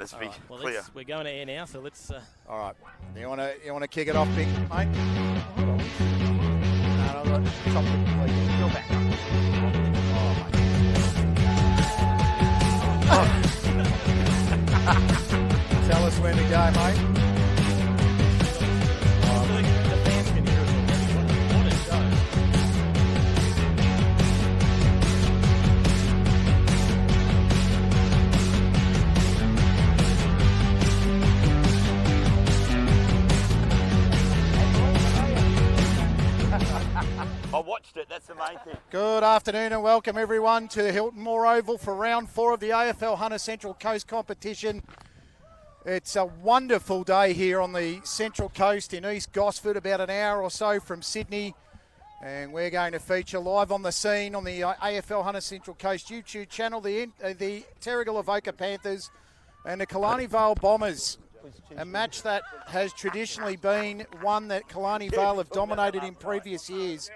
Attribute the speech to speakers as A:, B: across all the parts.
A: Let's be
B: Well,
A: clear.
B: we're going to air now, so let's...
C: All right. You want to kick it off, big mate? No, I've got chocolate, please. Go back. Tell us when to go, mate.
B: The fans can hear us already. What a show.
A: I watched it, that's the main thing.
C: Good afternoon and welcome everyone to the Hilton Moore Oval for round 4 of the AFL Hunter Central Coast competition. It's a wonderful day here on the Central Coast in East Gosford, about an hour or so from Sydney. And we're going to feature live on the scene on the AFL Hunter Central Coast YouTube channel, the Terrigal Avoca Panthers and the Killarney Vale Bombers. A match that has traditionally been one that Killarney Vale have dominated in previous years.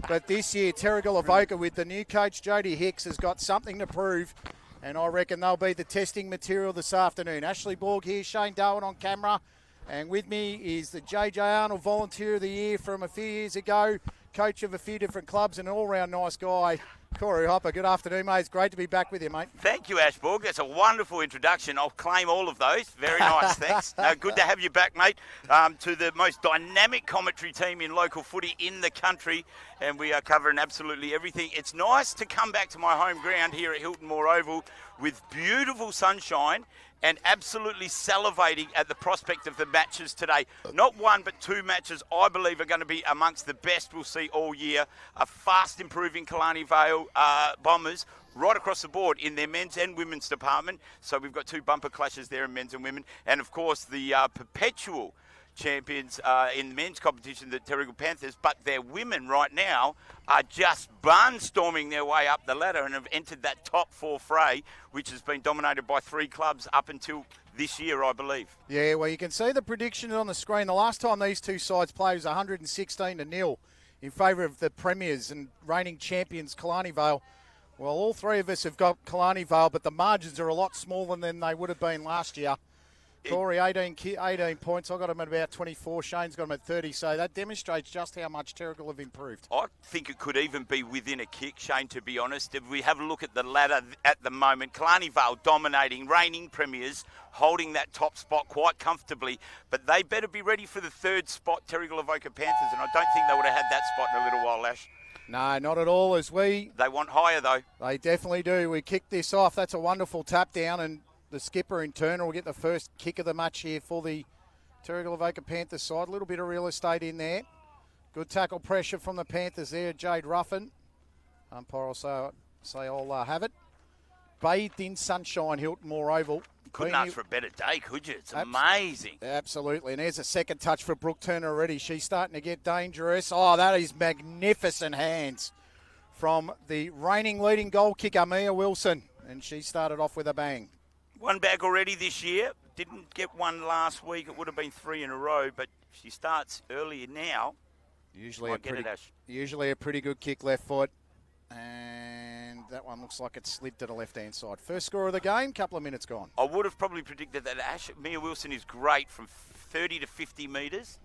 C: But this year, Terrigal Avoca with the new coach, Jodie Hicks, has got something to prove. And I reckon they'll be the testing material this afternoon. Ashley Borg here, Shane Darwin on camera. And with me is the JJ Arnold Volunteer of the Year from a few years ago, coach of a few different clubs and an all-round nice guy, Corey Hopper. Good afternoon, mate. It's great to be back with you, mate.
A: Thank you, Ashborg. That's a wonderful introduction. I'll claim all of those. Very nice, thanks. Good to have you back, mate, to the most dynamic commentary team in local footy in the country, and we are covering absolutely everything. It's nice to come back to my home ground here at Hilton Moore Oval with beautiful sunshine and absolutely salivating at the prospect of the matches today. Not one, but two matches I believe are going to be amongst the best we'll see all year. A fast improving Killarney Vale Bombers right across the board in their men's and women's department. So we've got two bumper clashes there in men's and women. And of course the perpetual champions in the men's competition, the Terrigal Panthers, but their women right now are just barnstorming their way up the ladder and have entered that top 4 fray, which has been dominated by 3 clubs up until this year, I believe.
C: Yeah, well, you can see the predictions on the screen. The last time these two sides played was 116-0 in favour of the premiers and reigning champions, Killarney Vale. Well, all 3 of us have got Killarney Vale, but the margins are a lot smaller than they would have been last year. Corey, 18 points. I got him at about 24. Shane's got him at 30. So that demonstrates just how much Terrigal have improved.
A: I think it could even be within a kick, Shane, to be honest. If we have a look at the ladder at the moment, Killarney Vale dominating, reigning premiers, holding that top spot quite comfortably. But they better be ready for the 3rd spot, Terrigal Avoca Panthers. And I don't think they would have had that spot in a little while, Ash.
C: No, not at all. They
A: want higher, though.
C: They definitely do. We kicked this off. That's a wonderful tap down, and the skipper in turn will get the first kick of the match here for the Terrigal Avoca Panthers side. A little bit of real estate in there. Good tackle pressure from the Panthers there. Jade Ruffin. Umpire will say I'll have it. Bathed in sunshine, Hilton Moore Oval.
A: Couldn't ask for a better day, could you? It's amazing.
C: Absolutely. And there's a second touch for Brooke Turner already. She's starting to get dangerous. Oh, that is magnificent hands from the reigning leading goal kicker, Mia Wilson. And she started off with a bang.
A: 1 bag already this year. Didn't get one last week. It would have been 3 in a row, but she starts earlier now.
C: Usually a pretty good kick left foot. And that one looks like it slid to the left-hand side. First score of the game, couple of minutes gone.
A: I would have probably predicted that Mia Wilson is great from 30 to 50 metres.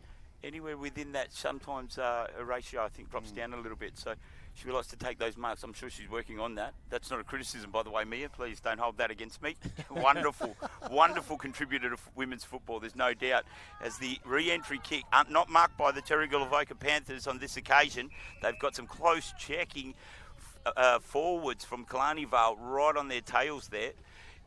A: Anywhere within that, sometimes a ratio, I think, drops down a little bit. So she likes to take those marks. I'm sure she's working on that. That's not a criticism, by the way, Mia. Please don't hold that against me. Wonderful contributor to women's football, there's no doubt. As the re-entry kick, not marked by the Terrigal Avoca Panthers on this occasion. They've got some close checking forwards from Killarney Vale right on their tails there.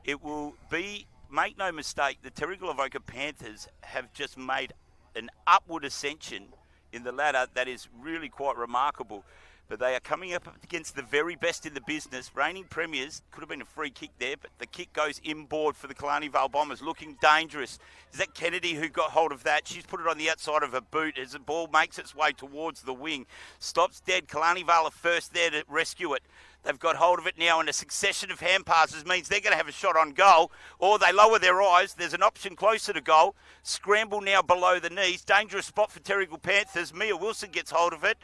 A: It will be, make no mistake, the Terrigal Avoca Panthers have just made an upward ascension in the ladder that is really quite remarkable. But they are coming up against the very best in the business. Reigning premiers, could have been a free kick there, but the kick goes inboard for the Killarney Vale Bombers, looking dangerous. Is that Kennedy who got hold of that? She's put it on the outside of her boot as the ball makes its way towards the wing. Stops dead. Killarney Vale are first there to rescue it. They've got hold of it now, and a succession of hand passes means they're going to have a shot on goal, or they lower their eyes. There's an option closer to goal. Scramble now below the knees. Dangerous spot for Terrigal Panthers. Mia Wilson gets hold of it.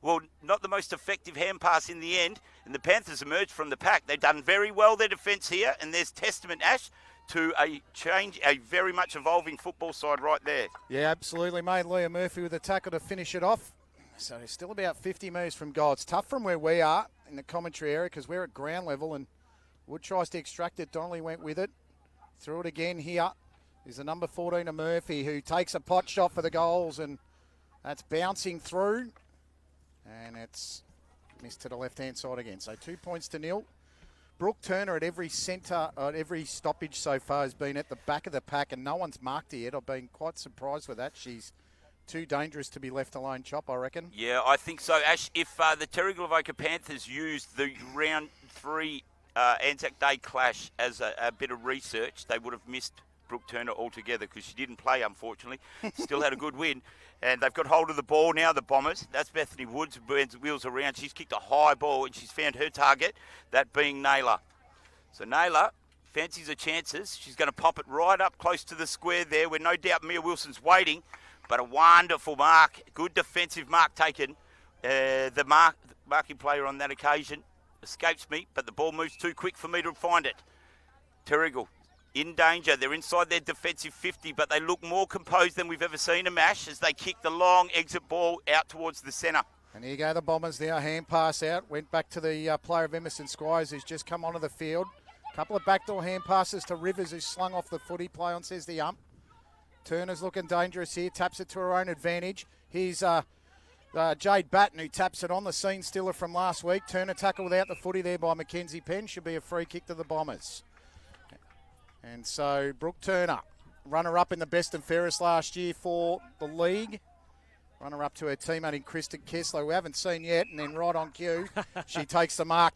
A: Well, not the most effective hand pass in the end, and the Panthers emerged from the pack. They've done very well, their defence here, and there's testament, Ash, to a very much evolving football side right there.
C: Yeah, absolutely, mate. Leah Murphy with a tackle to finish it off. So it's still about 50 metres from goal. It's tough from where we are in the commentary area because we're at ground level, and Wood tries to extract it. Donnelly went with it. Threw it again here. Is the number 14 of Murphy, who takes a pot shot for the goals, and that's bouncing through. And it's missed to the left-hand side again. So 2 points to nil. Brooke Turner at every centre, at every stoppage so far has been at the back of the pack, and no one's marked her yet. I've been quite surprised with that. She's too dangerous to be left alone, Chop, I reckon.
A: Yeah, I think so, Ash. If the Terrigal Avoca Panthers used the round 3 Anzac Day clash as a bit of research, they would have missed Brooke Turner altogether because she didn't play, unfortunately. Still had a good win. And they've got hold of the ball now, the Bombers. That's Bethany Woods, who burns wheels around. She's kicked a high ball and she's found her target, that being Naylor. So Naylor fancies her chances. She's going to pop it right up close to the square there where no doubt Mia Wilson's waiting. But a wonderful mark, good defensive mark taken. The marking player on that occasion escapes me, but the ball moves too quick for me to find it. Terrigal in danger. They're inside their defensive 50, but they look more composed than we've ever seen them, Ash, as they kick the long exit ball out towards the centre.
C: And here go the Bombers now. Hand pass out. Went back to the player of Emerson Squires, who's just come onto the field. Couple of backdoor hand passes to Rivers, who's slung off the footy. Play on, says the ump. Turner's looking dangerous here. Taps it to her own advantage. Here's Jade Batten, who taps it on, the scene stealer from last week. Turner tackle without the footy there by Mackenzie Penn. Should be a free kick to the Bombers. And so Brooke Turner, runner-up in the best and fairest last year for the league. Runner-up to her teammate in Kristen Kessler, we haven't seen yet. And then right on cue, she takes the mark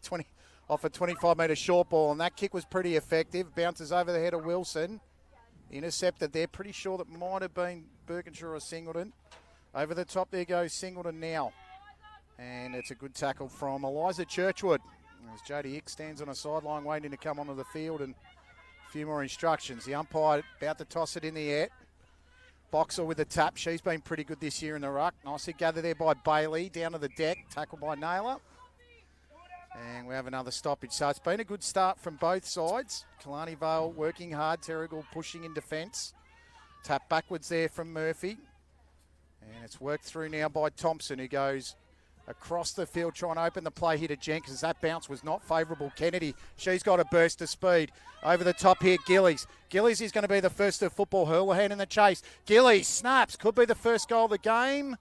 C: off a 25-metre short ball. And that kick was pretty effective. Bounces over the head of Wilson. Intercepted there. Pretty sure that might have been Birkinshaw or Singleton. Over the top there goes Singleton now. And it's a good tackle from Eliza Churchwood. As Jodie Hicks stands on a sideline waiting to come onto the field, and a few more instructions. The umpire about to toss it in the air. Boxer with a tap. She's been pretty good this year in the ruck. Nicely gathered there by Bailey. Down to the deck. Tackled by Naylor. And we have another stoppage. So it's been a good start from both sides. Killarney Vale working hard. Terrigal pushing in defence. Tap backwards there from Murphy. And it's worked through now by Thompson, who goes across the field trying to open the play here to Jenkins. That bounce was not favourable. Kennedy, she's got a burst of speed. Over the top here, Gillies. Gillies is going to be the first of football. Hurleyhan in the chase. Gillies snaps. Could be the first goal of the game.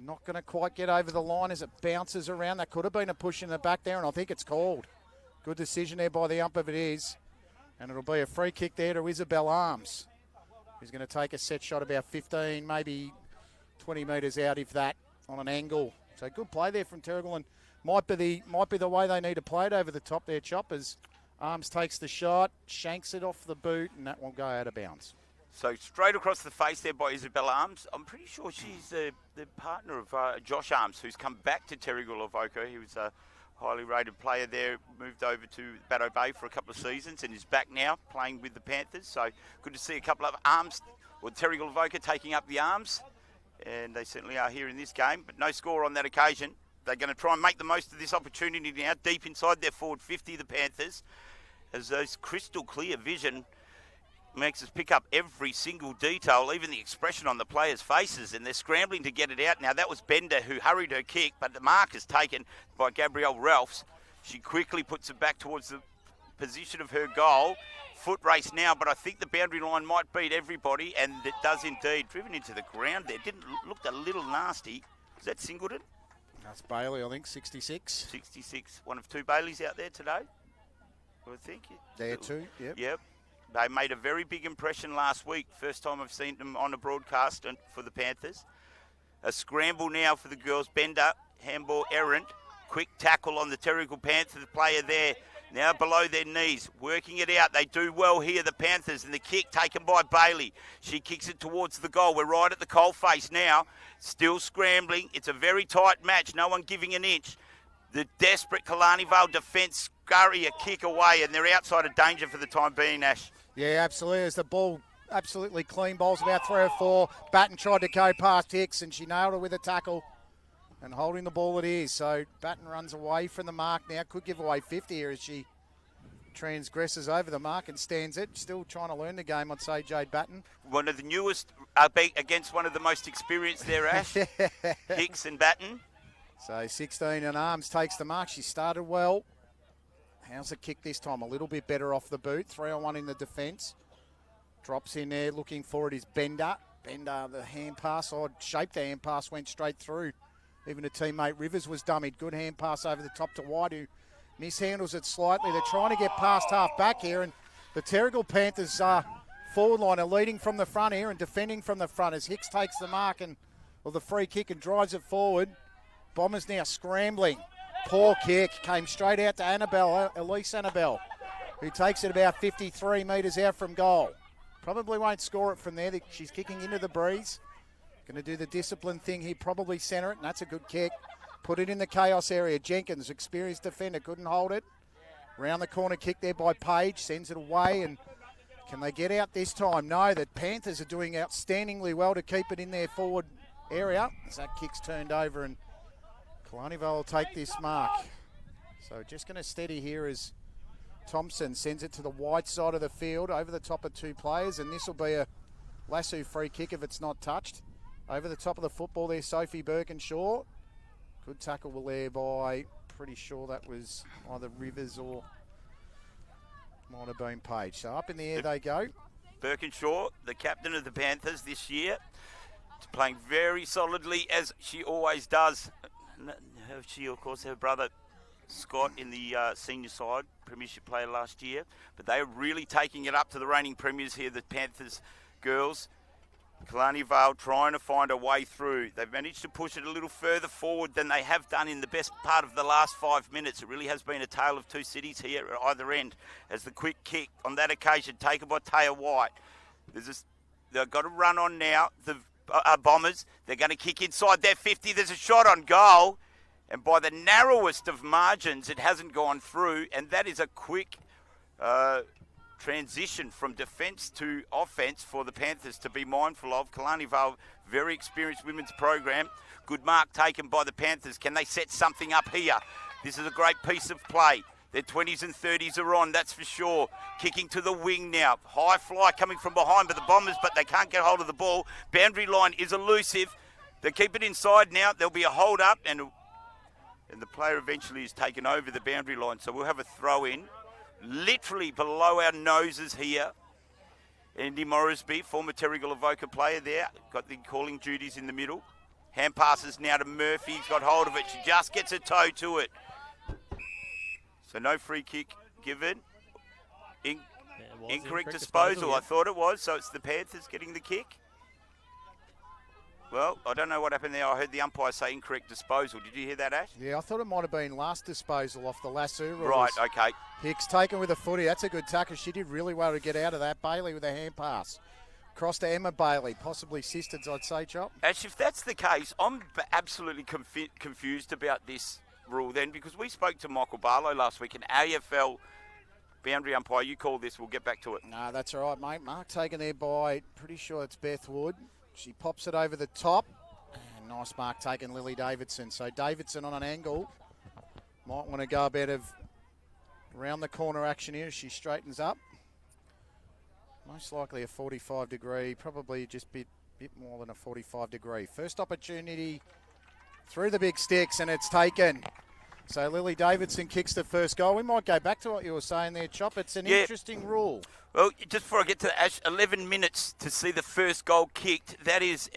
C: Not going to quite get over the line as it bounces around. That could have been a push in the back there, and I think it's called. Good decision there by the ump if it is. And it'll be a free kick there to Isabel Arms, who's going to take a set shot about 15, maybe 20 metres out, if that, on an angle. So good play there from Terrigal, and might be the way they need to play it over the top there, Chop, as Arms takes the shot, shanks it off the boot, and that won't go out of bounds.
A: So straight across the face there by Isabel Arms. I'm pretty sure she's the partner of Josh Arms, who's come back to Terrigal Avoca. He was a highly rated player there, moved over to Batto Bay for a couple of seasons and is back now playing with the Panthers. So good to see a couple of Arms, or Terrigal Avoca taking up the Arms. And they certainly are here in this game, but no score on that occasion. They're going to try and make the most of this opportunity now, deep inside their forward 50, the Panthers, as those crystal clear vision makes us pick up every single detail, even the expression on the players' faces, and they're scrambling to get it out. Now, that was Bender who hurried her kick, but the mark is taken by Gabrielle Ralphs. She quickly puts it back towards the position of her goal. Foot race now, but I think the boundary line might beat everybody, and it does indeed. Driven into the ground there. Looked a little nasty. Is that Singleton?
C: That's Bailey, I think, 66.
A: 66. One of two Baileys out there today, I think.
C: There too, yep.
A: Yep. They made a very big impression last week. First time I've seen them on a broadcast for the Panthers. A scramble now for the girls. Bender, handball errant. Quick tackle on the Terrigal Panthers player there. Now below their knees, working it out. They do well here, the Panthers, and the kick taken by Bailey. She kicks it towards the goal. We're right at the coalface now. Still scrambling. It's a very tight match. No one giving an inch. The desperate Killarney Vale defence scurry a kick away, and they're outside of danger for the time being, Ash.
C: Yeah, absolutely. As the ball absolutely clean, bowls about 3 or 4. Batten tried to go past Hicks, and she nailed her with a tackle. And holding the ball it is. So Batten runs away from the mark now. Could give away 50 here as she transgresses over the mark and stands it. Still trying to learn the game, I'd say, Jade Batten.
A: One of the newest against one of the most experienced there, Ash. Hicks and Batten.
C: So 16 in arms takes the mark. She started well. How's the kick this time? A little bit better off the boot. 3-on-1 in the defence. Drops in there. Looking for it is Bender. Bender, the hand pass. Odd shape. The hand pass went straight through. Even a teammate, Rivers, was dummied. Good hand pass over the top to White, who mishandles it slightly. They're trying to get past half back here, and the Terrigal Panthers forward line are leading from the front here and defending from the front as Hicks takes the mark or the free kick and drives it forward. Bombers now scrambling. Poor kick. Came straight out to Annabelle, Elise Annabelle, who takes it about 53 metres out from goal. Probably won't score it from there. She's kicking into the breeze. Going to do the discipline thing here, probably centre it, and that's a good kick. Put it in the chaos area. Jenkins, experienced defender, couldn't hold it. Round the corner kick there by Page, sends it away, and can they get out this time? No, the Panthers are doing outstandingly well to keep it in their forward area. As that kick's turned over, and Killarney Vale will take this mark. So just going to steady here as Thompson sends it to the wide side of the field over the top of two players, and this will be a lasso free kick if it's not touched. Over the top of the football there, Sophie Birkinshaw. Good tackle there by, pretty sure that was either Rivers or might have been Page. So up in the air they go.
A: Birkinshaw, the captain of the Panthers this year, playing very solidly as she always does. She, of course, her brother Scott in the senior side, premiership player last year. But they are really taking it up to the reigning premiers here, the Panthers girls. Killarney Vale trying to find a way through. They've managed to push it a little further forward than they have done in the best part of the last 5 minutes. It really has been a tale of two cities here at either end, as the quick kick on that occasion taken by Taya White. They've got to run on now, the Bombers. They're going to kick inside their 50. There's a shot on goal, and by the narrowest of margins, it hasn't gone through, and that is a quick transition from defence to offence for the Panthers to be mindful of. Killarney Vale, very experienced women's program. Good mark taken by the Panthers. Can they set something up here? This is a great piece of play. Their 20s and 30s are on, that's for sure. Kicking to the wing now. High fly coming from behind by the Bombers, but they can't get hold of the ball. Boundary line is elusive. They keep it inside now. There'll be a hold up, and the player eventually is taken over the boundary line. So we'll have a throw in. Literally below our noses here. Andy Morrisby, former Terrigal Avoca player there. Got the calling duties in the middle. Hand passes now to Murphy. He's got hold of it. She just gets a toe to it. So no free kick given. Incorrect disposal, yeah. I thought it was. So it's the Panthers getting the kick. Well, I don't know what happened there. I heard the umpire say incorrect disposal. Did you hear that, Ash?
C: Yeah, I thought it might have been last disposal off the lasso.
A: Right, okay.
C: Hicks taken with a footy. That's a good tackle. She did really well to get out of that. Bailey with a hand pass. Cross to Emma Bailey, possibly sisters, I'd say, Chop.
A: Ash, if that's the case, I'm absolutely confused about this rule then, because we spoke to Michael Barlow last week, an AFL boundary umpire. You call this, we'll get back to it.
C: No, that's all right, mate. Mark taken there by, pretty sure it's Beth Wood. She pops it over the top. And nice mark taken, Lily Davidson. So Davidson on an angle. Might want to go a bit of round the corner action here as she straightens up. Most likely a 45 degree, probably just a bit more than a 45 degree. First opportunity through the big sticks, and it's taken. So Lily Davidson kicks the first goal. We might go back to what you were saying there, Chop. It's an interesting rule.
A: Well, just before I get to the Ash, 11 minutes to see the first goal kicked. That is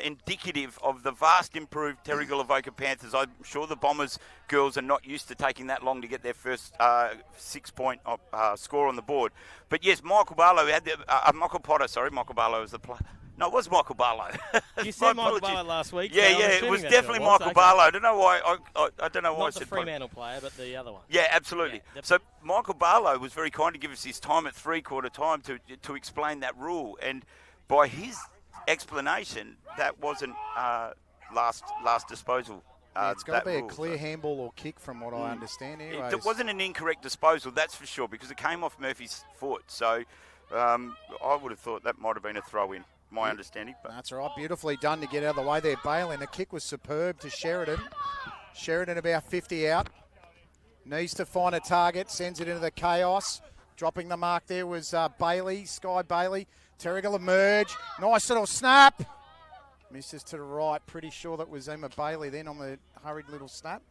A: indicative of the vast improved Terrigal Avoca Panthers. I'm sure the Bombers girls are not used to taking that long to get their first 6-point score on the board. But yes, Michael Barlow had Michael Barlow was the player. No, it was Michael Barlow.
B: You said Michael Barlow last week.
A: Yeah, it was definitely Michael Barlow. I don't know why. I don't know why I said
B: not the Fremantle player, but the other one.
A: Yeah, absolutely. Yeah, so Michael Barlow was very kind to give us his time at three-quarter time to explain that rule, and by his explanation, that wasn't last disposal.
C: It's got to be a clear handball or kick, from what I understand. Anyways.
A: It wasn't an incorrect disposal, that's for sure, because it came off Murphy's foot. So I would have thought that might have been a throw-in. My understanding. But
C: that's all right. Beautifully done to get out of the way there, Bale. And the kick was superb to Sheridan. Sheridan about 50 out. Needs to find a target, sends it into the chaos. Dropping the mark there was Bailey, Sky Bailey. Terrigal emerge. Nice little snap. Misses to the right. Pretty sure that was Emma Bailey then on the hurried little snap.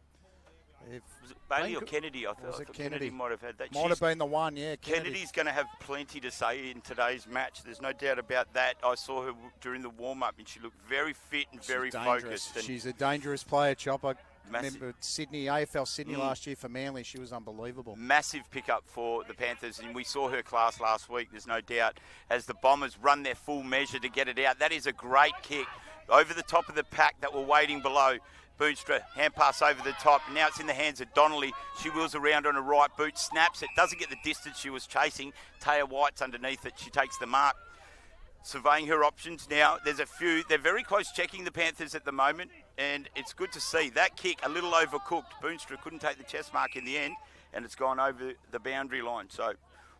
A: Was it Bailey or Kennedy? I thought Kennedy might have had that.
C: Might have been the one, yeah.
A: Kennedy's going to have plenty to say in today's match. There's no doubt about that. I saw her during the warm-up and she looked very fit and very focused. And
C: she's a dangerous player, Chopper.
A: Massive.
C: Remember Sydney, AFL Sydney last year for Manly. She was unbelievable.
A: Massive pickup for the Panthers, and we saw her class last week, there's no doubt, as the Bombers run their full measure to get it out. That is a great kick over the top of the pack that were waiting below. Boonstra, hand pass over the top. Now it's in the hands of Donnelly. She wheels around on her right boot, snaps it, doesn't get the distance she was chasing. Taya White's underneath it. She takes the mark. Surveying her options now. There's a few. They're very close checking the Panthers at the moment, and it's good to see. That kick, a little overcooked. Boonstra couldn't take the chest mark in the end, and it's gone over the boundary line. So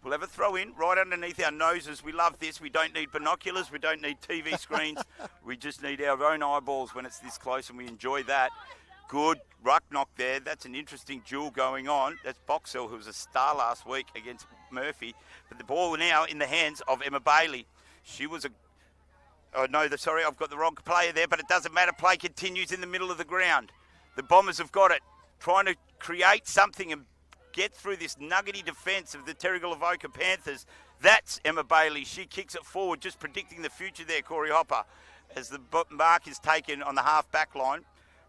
A: we'll have a throw in right underneath our noses. We love this. We don't need binoculars. We don't need TV screens. We just need our own eyeballs when it's this close, and we enjoy that. Good ruck knock there. That's an interesting duel going on. That's Boxell, who was a star last week against Murphy. But the ball now in the hands of Emma Bailey. She was sorry, I've got the wrong player there, but it doesn't matter. Play continues in the middle of the ground. The Bombers have got it, trying to create something and get through this nuggety defence of the Terrigal Avoca Panthers. That's Emma Bailey. She kicks it forward, just predicting the future there, Corey Hopper, as the mark is taken on the half-back line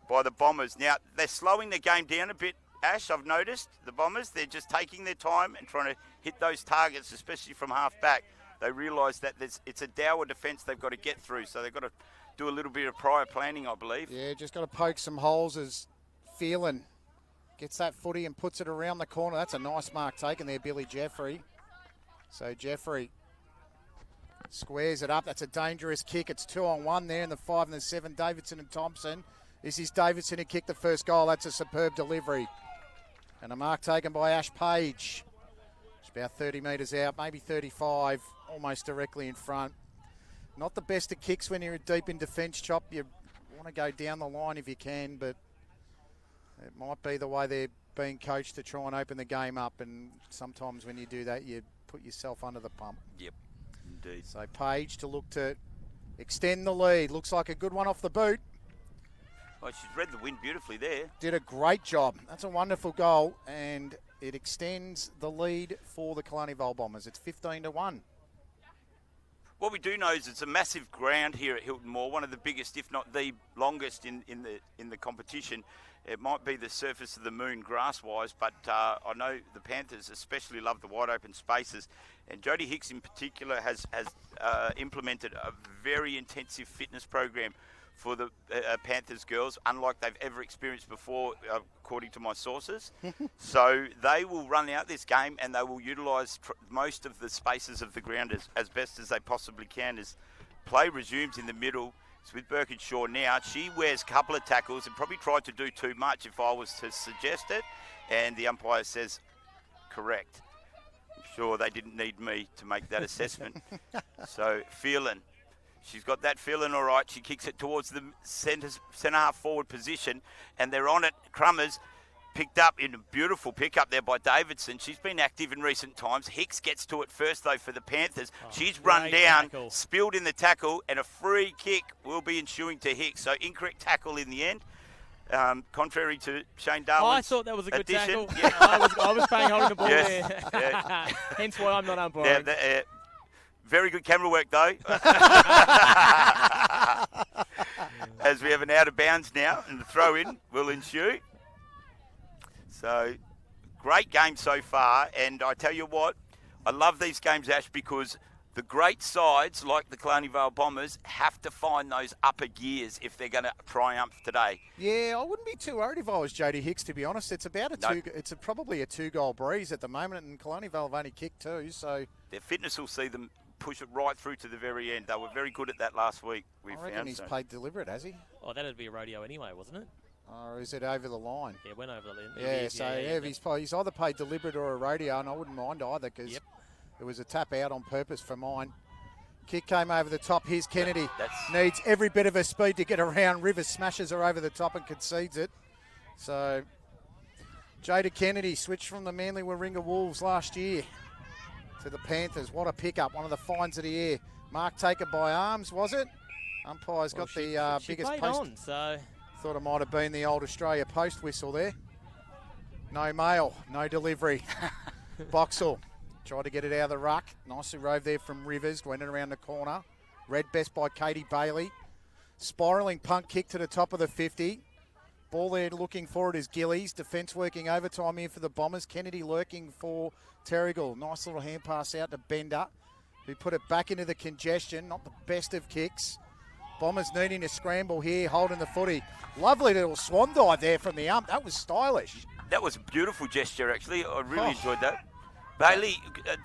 A: by the Bombers. Now, they're slowing the game down a bit, Ash, I've noticed. The Bombers, they're just taking their time and trying to hit those targets, especially from half-back. They realise that it's a dour defence they've got to get through, so they've got to do a little bit of prior planning, I believe.
C: Yeah, just got to poke some holes as Phelan gets that footy and puts it around the corner. That's a nice mark taken there, Billy Jeffrey. So Jeffrey squares it up. That's a dangerous kick. It's 2-on-1 there in the 5 and the 7. Davidson and Thompson. This is Davidson who kicked the first goal. That's a superb delivery. And a mark taken by Ash Page. It's about 30 metres out, maybe 35. Almost directly in front. Not the best of kicks when you're deep in defence, Chop. You want to go down the line if you can, but it might be the way they're being coached to try and open the game up, and sometimes when you do that, you put yourself under the pump.
A: Yep, indeed.
C: So Page to look to extend the lead. Looks like a good one off the boot.
A: Oh, she's read the wind beautifully there.
C: Did a great job. That's a wonderful goal, and it extends the lead for the Killarney Vale Bombers. It's 15-1.
A: What we do know is it's a massive ground here at Hilton Moor, one of the biggest, if not the longest in the competition. It might be the surface of the moon grass-wise, but I know the Panthers especially love the wide open spaces. And Jodie Hicks in particular has implemented a very intensive fitness program for the Panthers girls, unlike they've ever experienced before, according to my sources. So they will run out this game and they will utilise most of the spaces of the ground as best as they possibly can as play resumes in the middle. It's with Birkinshaw now. She wears a couple of tackles and probably tried to do too much if I was to suggest it. And the umpire says, correct. I'm sure they didn't need me to make that assessment. So, Phelan. She's got that feeling all right. She kicks it towards the centre half forward position, and they're on it. Crummers picked up in a beautiful pick up there by Davidson. She's been active in recent times. Hicks gets to it first, though, for the Panthers. She's run down, spilled in the tackle, and a free kick will be ensuing to Hicks. So incorrect tackle in the end. Contrary to Shane Darwin's
B: I thought that was a good
A: addition.
B: tackle. Yeah. I was paying holding the ball
A: yes.
B: there.
A: Yeah.
B: Hence why I'm not umpiring.
A: Very good camera work, though. As we have an out of bounds now, and the throw in will ensue. So, great game so far. And I tell you what, I love these games, Ash, because the great sides, like the Killarney Vale Bombers, have to find those upper gears if they're going to triumph today.
C: Yeah, I wouldn't be too worried if I was Jodie Hicks, to be honest. It's about probably a 2-goal breeze at the moment, and Killarney Vale have only kicked 2, so
A: their fitness will see them push it right through to the very end. They were very good at that last week.
C: I reckon he's played deliberate, has he?
B: Oh, that'd be a rodeo anyway, wasn't it?
C: Or is it over the line?
B: Yeah, it went over the line.
C: Yeah, he's either played deliberate or a rodeo, and I wouldn't mind either because it was a tap out on purpose for mine. Kick came over the top. Here's Kennedy. Needs every bit of her speed to get around. Rivers smashes her over the top and concedes it. So Jada Kennedy switched from the Manly Warringah Wolves last year to the Panthers. What a pickup. One of the finds of the year. Mark taken by arms, was it? Umpire's got the biggest
B: played
C: post.
B: on, so
C: Thought it might have been the old Australia post whistle there. No mail, no delivery. Boxall tried to get it out of the ruck. Nicely rove there from Rivers. Went around the corner. Read best by Katie Bailey. Spiralling punt kick to the top of the 50. Ball there looking for it is Gillies. Defence working overtime here for the Bombers. Kennedy lurking for Terrigal. Nice little hand pass out to Bender, who put it back into the congestion. Not the best of kicks. Bombers needing to scramble here, holding the footy. Lovely little swan dive there from the ump. That was stylish.
A: That was a beautiful gesture, actually. I really enjoyed that. Bailey,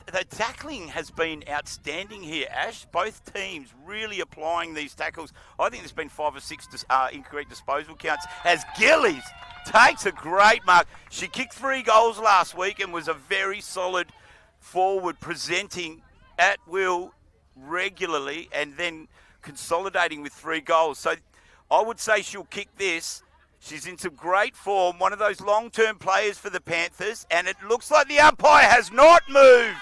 A: the tackling has been outstanding here, Ash. Both teams really applying these tackles. I think there's been 5 or 6 incorrect disposal counts as Gillies takes a great mark. She kicked 3 goals last week and was a very solid forward, presenting at will regularly and then consolidating with 3 goals. So I would say she'll kick this. She's in some great form, one of those long-term players for the Panthers, and it looks like the umpire has not moved.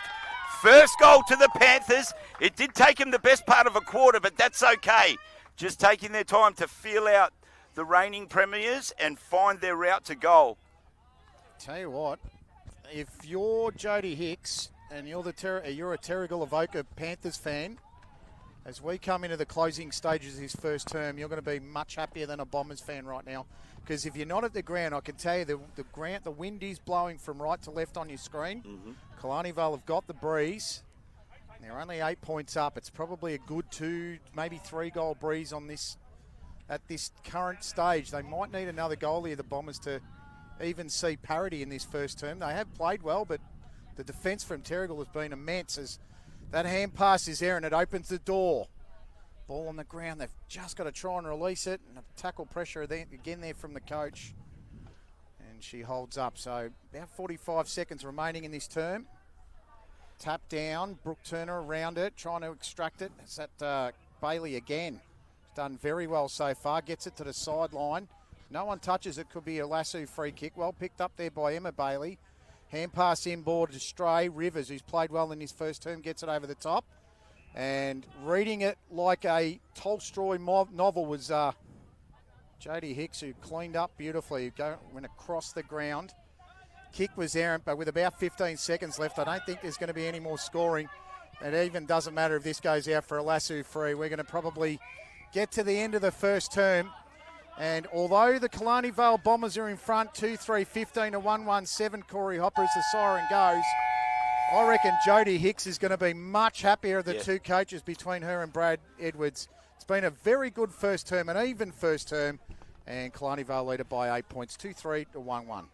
A: First goal to the Panthers. It did take him the best part of a quarter, but that's okay. Just taking their time to feel out the reigning premiers and find their route to goal.
C: Tell you what, if you're Jodie Hicks and you're a Terrigal Avoca Panthers fan, as we come into the closing stages of this first term, you're going to be much happier than a Bombers fan right now. Because if you're not at the ground, I can tell you the wind is blowing from right to left on your screen. Killarney Vale have got the breeze. They're only 8 points up. It's probably a good 2, maybe 3 goal breeze on this at this current stage. They might need another goal here, the Bombers, to even see parity in this first term. They have played well, but the defence from Terrigal has been immense as that hand pass is there and it opens the door. Ball on the ground. They've just got to try and release it. And a tackle pressure again there from the coach. And she holds up. So about 45 seconds remaining in this term. Tap down. Brooke Turner around it, trying to extract it. It's that Bailey again. She's done very well so far. Gets it to the sideline. No one touches it. Could be a lasso free kick. Well picked up there by Emma Bailey. Hand pass inboard to Stray. Rivers, who's played well in his first term, gets it over the top. And reading it like a Tolstoy novel was Jodie Hicks, who cleaned up beautifully. Went across the ground. Kick was errant, but with about 15 seconds left, I don't think there's going to be any more scoring. It even doesn't matter if this goes out for a lasso free. We're going to probably get to the end of the first term. And although the Killarney Vale Bombers are in front, 2-3, 15 to 1-1-7, Corey Hopper as the siren goes, I reckon Jodie Hicks is going to be much happier of the two coaches between her and Brad Edwards. It's been a very good first term, an even first term, and Killarney Vale lead it by 8 points, 2-3 to 1-1.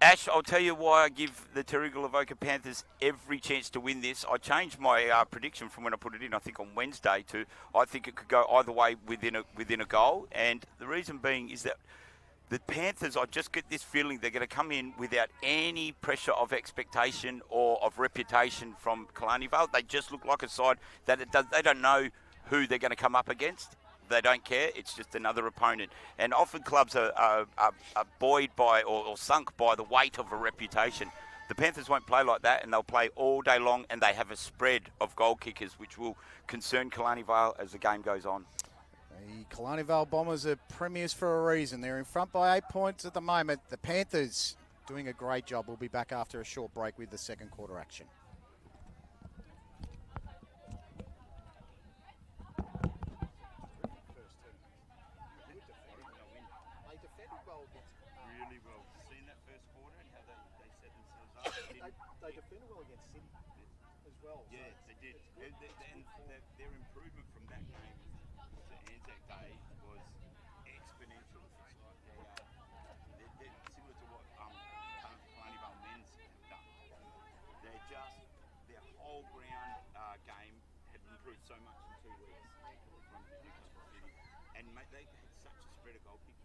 A: Ash, I'll tell you why I give the Terrigal Avoca Panthers every chance to win this. I changed my prediction from when I put it in, I think on Wednesday, to I think it could go either way within a goal. And the reason being is that the Panthers, I just get this feeling they're going to come in without any pressure of expectation or of reputation from Killarney Vale. They just look like a side that they don't know who they're going to come up against. They don't care. It's just another opponent. And often clubs are buoyed by or sunk by the weight of a reputation. The Panthers won't play like that, and they'll play all day long, and they have a spread of goal kickers, which will concern Killarney Vale as the game goes on.
C: The Killarney Vale Bombers are premiers for a reason. They're in front by 8 points at the moment. The Panthers doing a great job. We'll be back after a short break with the second quarter action.
A: Really well. Seen that first quarter and how they set themselves up.
C: They defended well against City as well.
A: Yeah, they did. Their improvement from that game to Anzac Day was exponential. It's like they're similar to what Killarney Vale men's have done. Their whole ground game had improved so much in 2 weeks from Newcastle City. And mate, they had such a spread of goal kicking.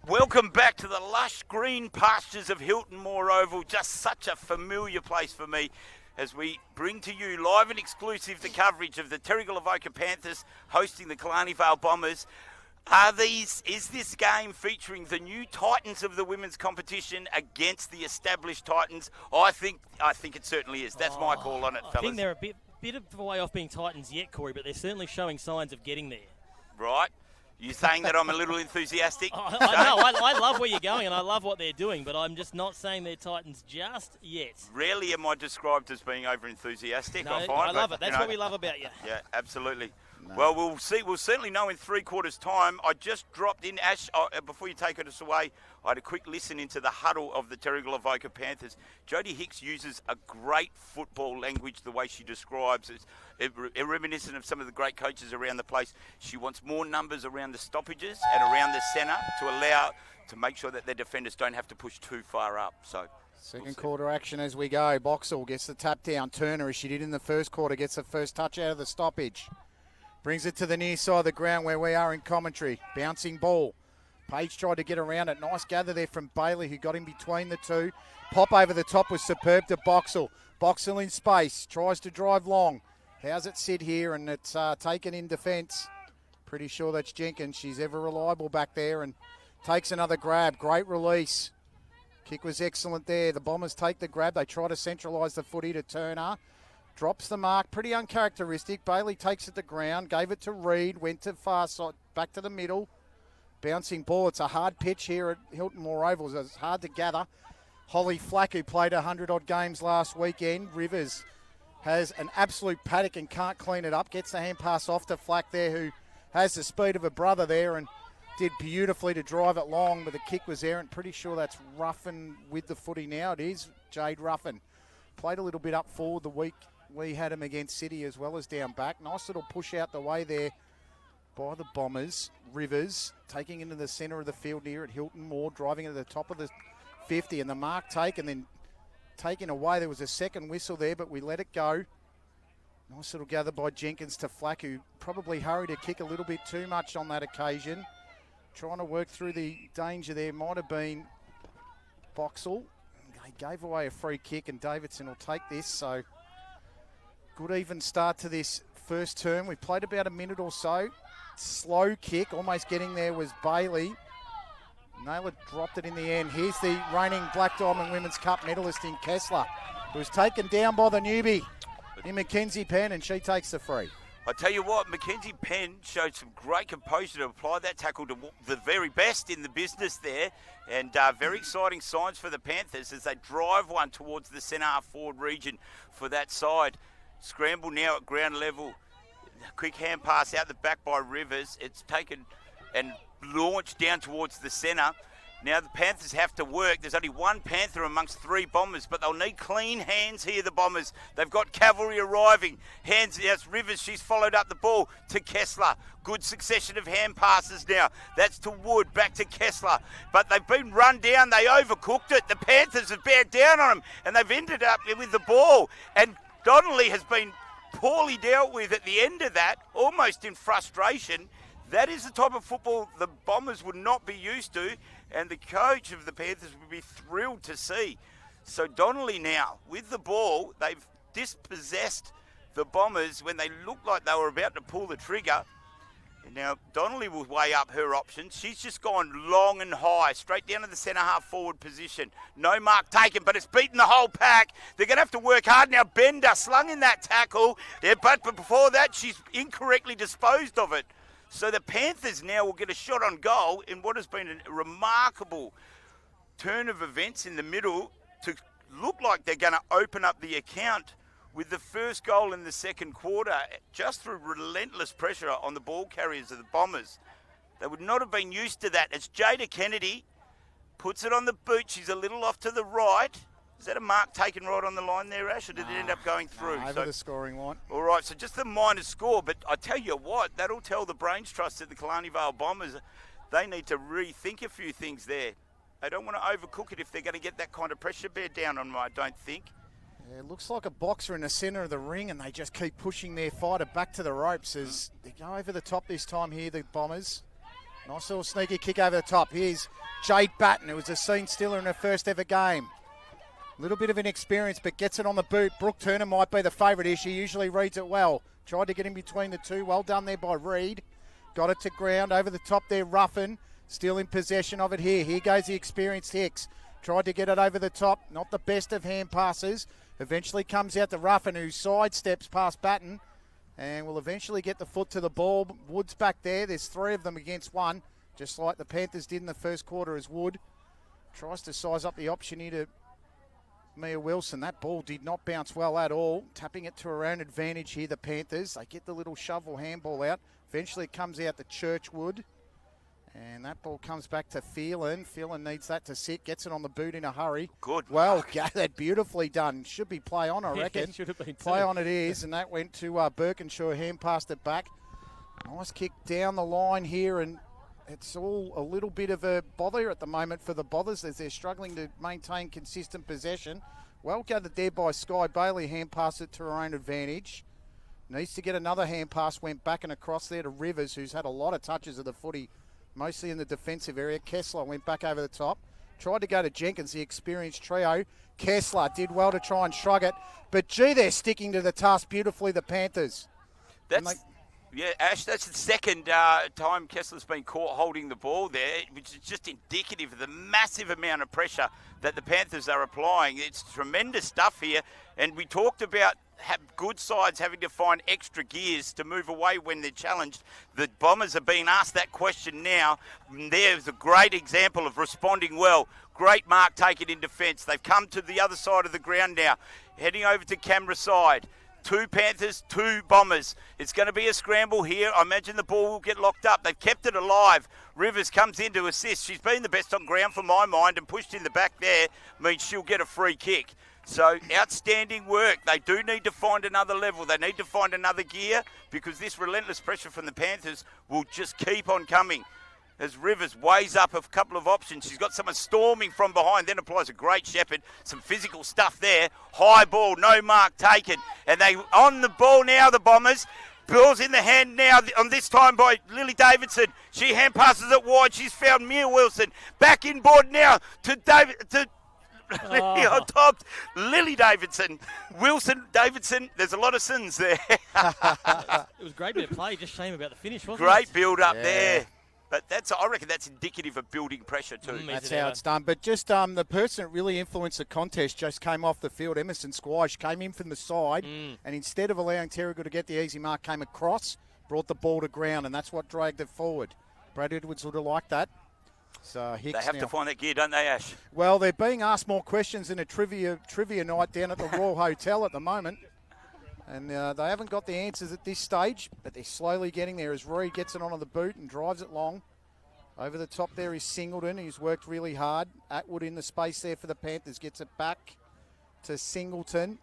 A: Welcome back to the lush green pastures of Hilton Moore Oval. Just such a familiar place for me as we bring to you live and exclusive the coverage of the Terrigal Avoca Panthers hosting the Killarney Vale Bombers. Is this game featuring the new titans of the women's competition against the established titans? I think it certainly is. That's my call on it, fellas.
B: I think they're a bit of a way off being titans yet, Corey, but they're certainly showing signs of getting there.
A: Right. You saying that I'm a little enthusiastic?
B: I love where you're going and I love what they're doing, but I'm just not saying they're titans just yet.
A: Rarely am I described as being over-enthusiastic,
B: No,
A: I find.
B: I love it. That's what we love about you.
A: Yeah, absolutely.
C: No.
A: Well, we'll see. We'll certainly know in 3 quarters' time. I just dropped in, Ash, before you take us away, I had a quick listen into the huddle of the Terrigal Avoca Panthers. Jodie Hicks uses a great football language, the way she describes it. Reminiscent of some of the great coaches around the place. She wants more numbers around the stoppages and around the centre to make sure that their defenders don't have to push too far up. So
C: Second quarter action as we go. Boxall gets the tap down. Turner, as she did in the first quarter, gets the first touch out of the stoppage. Brings it to the near side of the ground where we are in commentary. Bouncing ball. Page tried to get around it. Nice gather there from Bailey, who got in between the two. Pop over the top was superb to Boxall. Boxall in space. Tries to drive long. How's it sit here? And it's taken in defence. Pretty sure that's Jenkins. She's ever reliable back there and takes another grab. Great release. Kick was excellent there. The Bombers take the grab. They try to centralise the footy to Turner. Drops the mark. Pretty uncharacteristic. Bailey takes it to ground. Gave it to Reed. Went to far side. Back to the middle. Bouncing ball. It's a hard pitch here at Hilton Moore Oval. So it's hard to gather. Holly Flack, who played 100-odd games last weekend. Rivers has an absolute paddock and can't clean it up. Gets the hand pass off to Flack there, who has the speed of a brother there and did beautifully to drive it long, but the kick was errant. Pretty sure that's Ruffin with the footy now. It is Jade Ruffin. Played a little bit up forward the week we had him against City as well as down back. Nice little push out the way there by the Bombers. Rivers taking into the centre of the field here at Hilton Moore, driving at the top of the 50, and the mark taken, then taken away. There was a second whistle there, but we let it go. Nice little gather by Jenkins to Flack, who probably hurried to kick a little bit too much on that occasion. Trying to work through the danger there. Might have been Boxall. He gave away a free kick, and Davidson will take this. So good even start to this first term. We played about a minute or so. Slow kick, almost getting there was Bailey. Naylor dropped it in the end. Here's the reigning Black Diamond Women's Cup medalist in Kessler, who was taken down by the newbie in Mackenzie Penn, and she takes the free.
A: I tell you what, Mackenzie Penn showed some great composure to apply that tackle to the very best in the business there, and very exciting signs for the Panthers as they drive one towards the centre half forward region for that side. Scramble now at ground level. Quick hand pass out the back by Rivers. It's taken and launch down towards the centre. Now the Panthers have to work. There's only one Panther amongst 3 Bombers, but they'll need clean hands here, the Bombers. They've got cavalry arriving. Hands, yes, Rivers, she's followed up the ball to Kessler. Good succession of hand passes now. That's to Wood, back to Kessler. But they've been run down. They overcooked it. The Panthers have bared down on them, and they've ended up with the ball. And Donnelly has been poorly dealt with at the end of that, almost in frustration. That is the type of football the Bombers would not be used to, and the coach of the Panthers would be thrilled to see. So Donnelly now, with the ball, they've dispossessed the Bombers when they looked like they were about to pull the trigger. And now Donnelly will weigh up her options. She's just gone long and high, straight down to the centre half forward position. No mark taken, but it's beaten the whole pack. They're going to have to work hard now. Bender slung in that tackle, but before that, she's incorrectly disposed of it. So the Panthers now will get a shot on goal in what has been a remarkable turn of events in the middle to look like they're going to open up the account with the first goal in the second quarter just through relentless pressure on the ball carriers of the Bombers. They would not have been used to that as Jada Kennedy puts it on the boot. She's a little off to the right. Is that a mark taken right on the line there, Ash, or did it end up going through?
C: Over the scoring line.
A: All right, so just the minor score, but I tell you what, that'll tell the brains trust at the Killarney Vale Bombers they need to rethink a few things there. They don't want to overcook it if they're going to get that kind of pressure bear down on them, I don't think.
C: Yeah, it looks like a boxer in the centre of the ring, and they just keep pushing their fighter back to the ropes as they go over the top this time here, the Bombers. Nice little sneaky kick over the top. Here's Jade Batten, who was a scene stealer in her first ever game. A little bit of inexperience, but gets it on the boot. Brooke Turner might be the favourite here. She usually reads it well. Tried to get in between the two. Well done there by Reed. Got it to ground. Over the top there, Ruffin. Still in possession of it here. Here goes the experienced Hicks. Tried to get it over the top. Not the best of hand passes. Eventually comes out to Ruffin, who sidesteps past Batten. And will eventually get the foot to the ball. Wood's back there. There's 3 of them against 1. Just like the Panthers did in the first quarter as Wood tries to size up the option here to Mia Wilson. That ball did not bounce well at all. Tapping it to her own advantage here, the Panthers. They get the little shovel handball out. Eventually it comes out to Churchwood. And that ball comes back to Phelan. Phelan needs that to sit. Gets it on the boot in a hurry.
A: Good.
C: Well, gathered. Beautifully done. Should be play on, I reckon.
B: Should have been
C: play on it is. And that went to Birkinshaw. Hand passed it back. Nice kick down the line here. And it's all a little bit of a bother at the moment for the Bothers as they're struggling to maintain consistent possession. Well gathered there by Sky Bailey. Hand pass it to her own advantage. Needs to get another hand pass. Went back and across there to Rivers, who's had a lot of touches of the footy, mostly in the defensive area. Kessler went back over the top. Tried to go to Jenkins, the experienced trio. Kessler did well to try and shrug it. But, gee, they're sticking to the task beautifully, the Panthers.
A: Yeah, Ash, that's the second time Kessler's been caught holding the ball there, which is just indicative of the massive amount of pressure that the Panthers are applying. It's tremendous stuff here, and we talked about good sides having to find extra gears to move away when they're challenged. The Bombers are being asked that question now. There's a great example of responding well. Great mark taken in defence. They've come to the other side of the ground now, heading over to camera side. 2 Panthers, 2 Bombers. It's going to be a scramble here. I imagine the ball will get locked up. They've kept it alive. Rivers comes in to assist. She's been the best on ground for my mind, and pushed in the back there means she'll get a free kick. So outstanding work. They do need to find another level. They need to find another gear because this relentless pressure from the Panthers will just keep on coming. As Rivers weighs up a couple of options. She's got someone storming from behind, then applies a great shepherd. Some physical stuff there. High ball, no mark taken. And they on the ball now, the Bombers. Ball's in the hand now, on this time by Lily Davidson. She hand passes it wide. She's found Mia Wilson. Back in board now to on top. Lily Davidson. Wilson, Davidson. There's a lot of sins there.
B: It was a great bit of play. Just shame about the finish, wasn't it?
A: Great build up there. But I reckon that's indicative of building pressure too.
C: That's how it's done. But just the person that really influenced the contest just came off the field. Emerson Squash came in from the side, and instead of allowing Terrigal to get the easy mark, came across, brought the ball to ground, and that's what dragged it forward. Brad Edwards would have liked that. So Hicks
A: they have to find that gear, don't they, Ash?
C: Well, they're being asked more questions in a trivia night down at the Royal Hotel at the moment. And they haven't got the answers at this stage, but they're slowly getting there as Reed gets it onto the boot and drives it long. Over the top there is Singleton, who's worked really hard. Atwood in the space there for the Panthers. Gets it back to Singleton.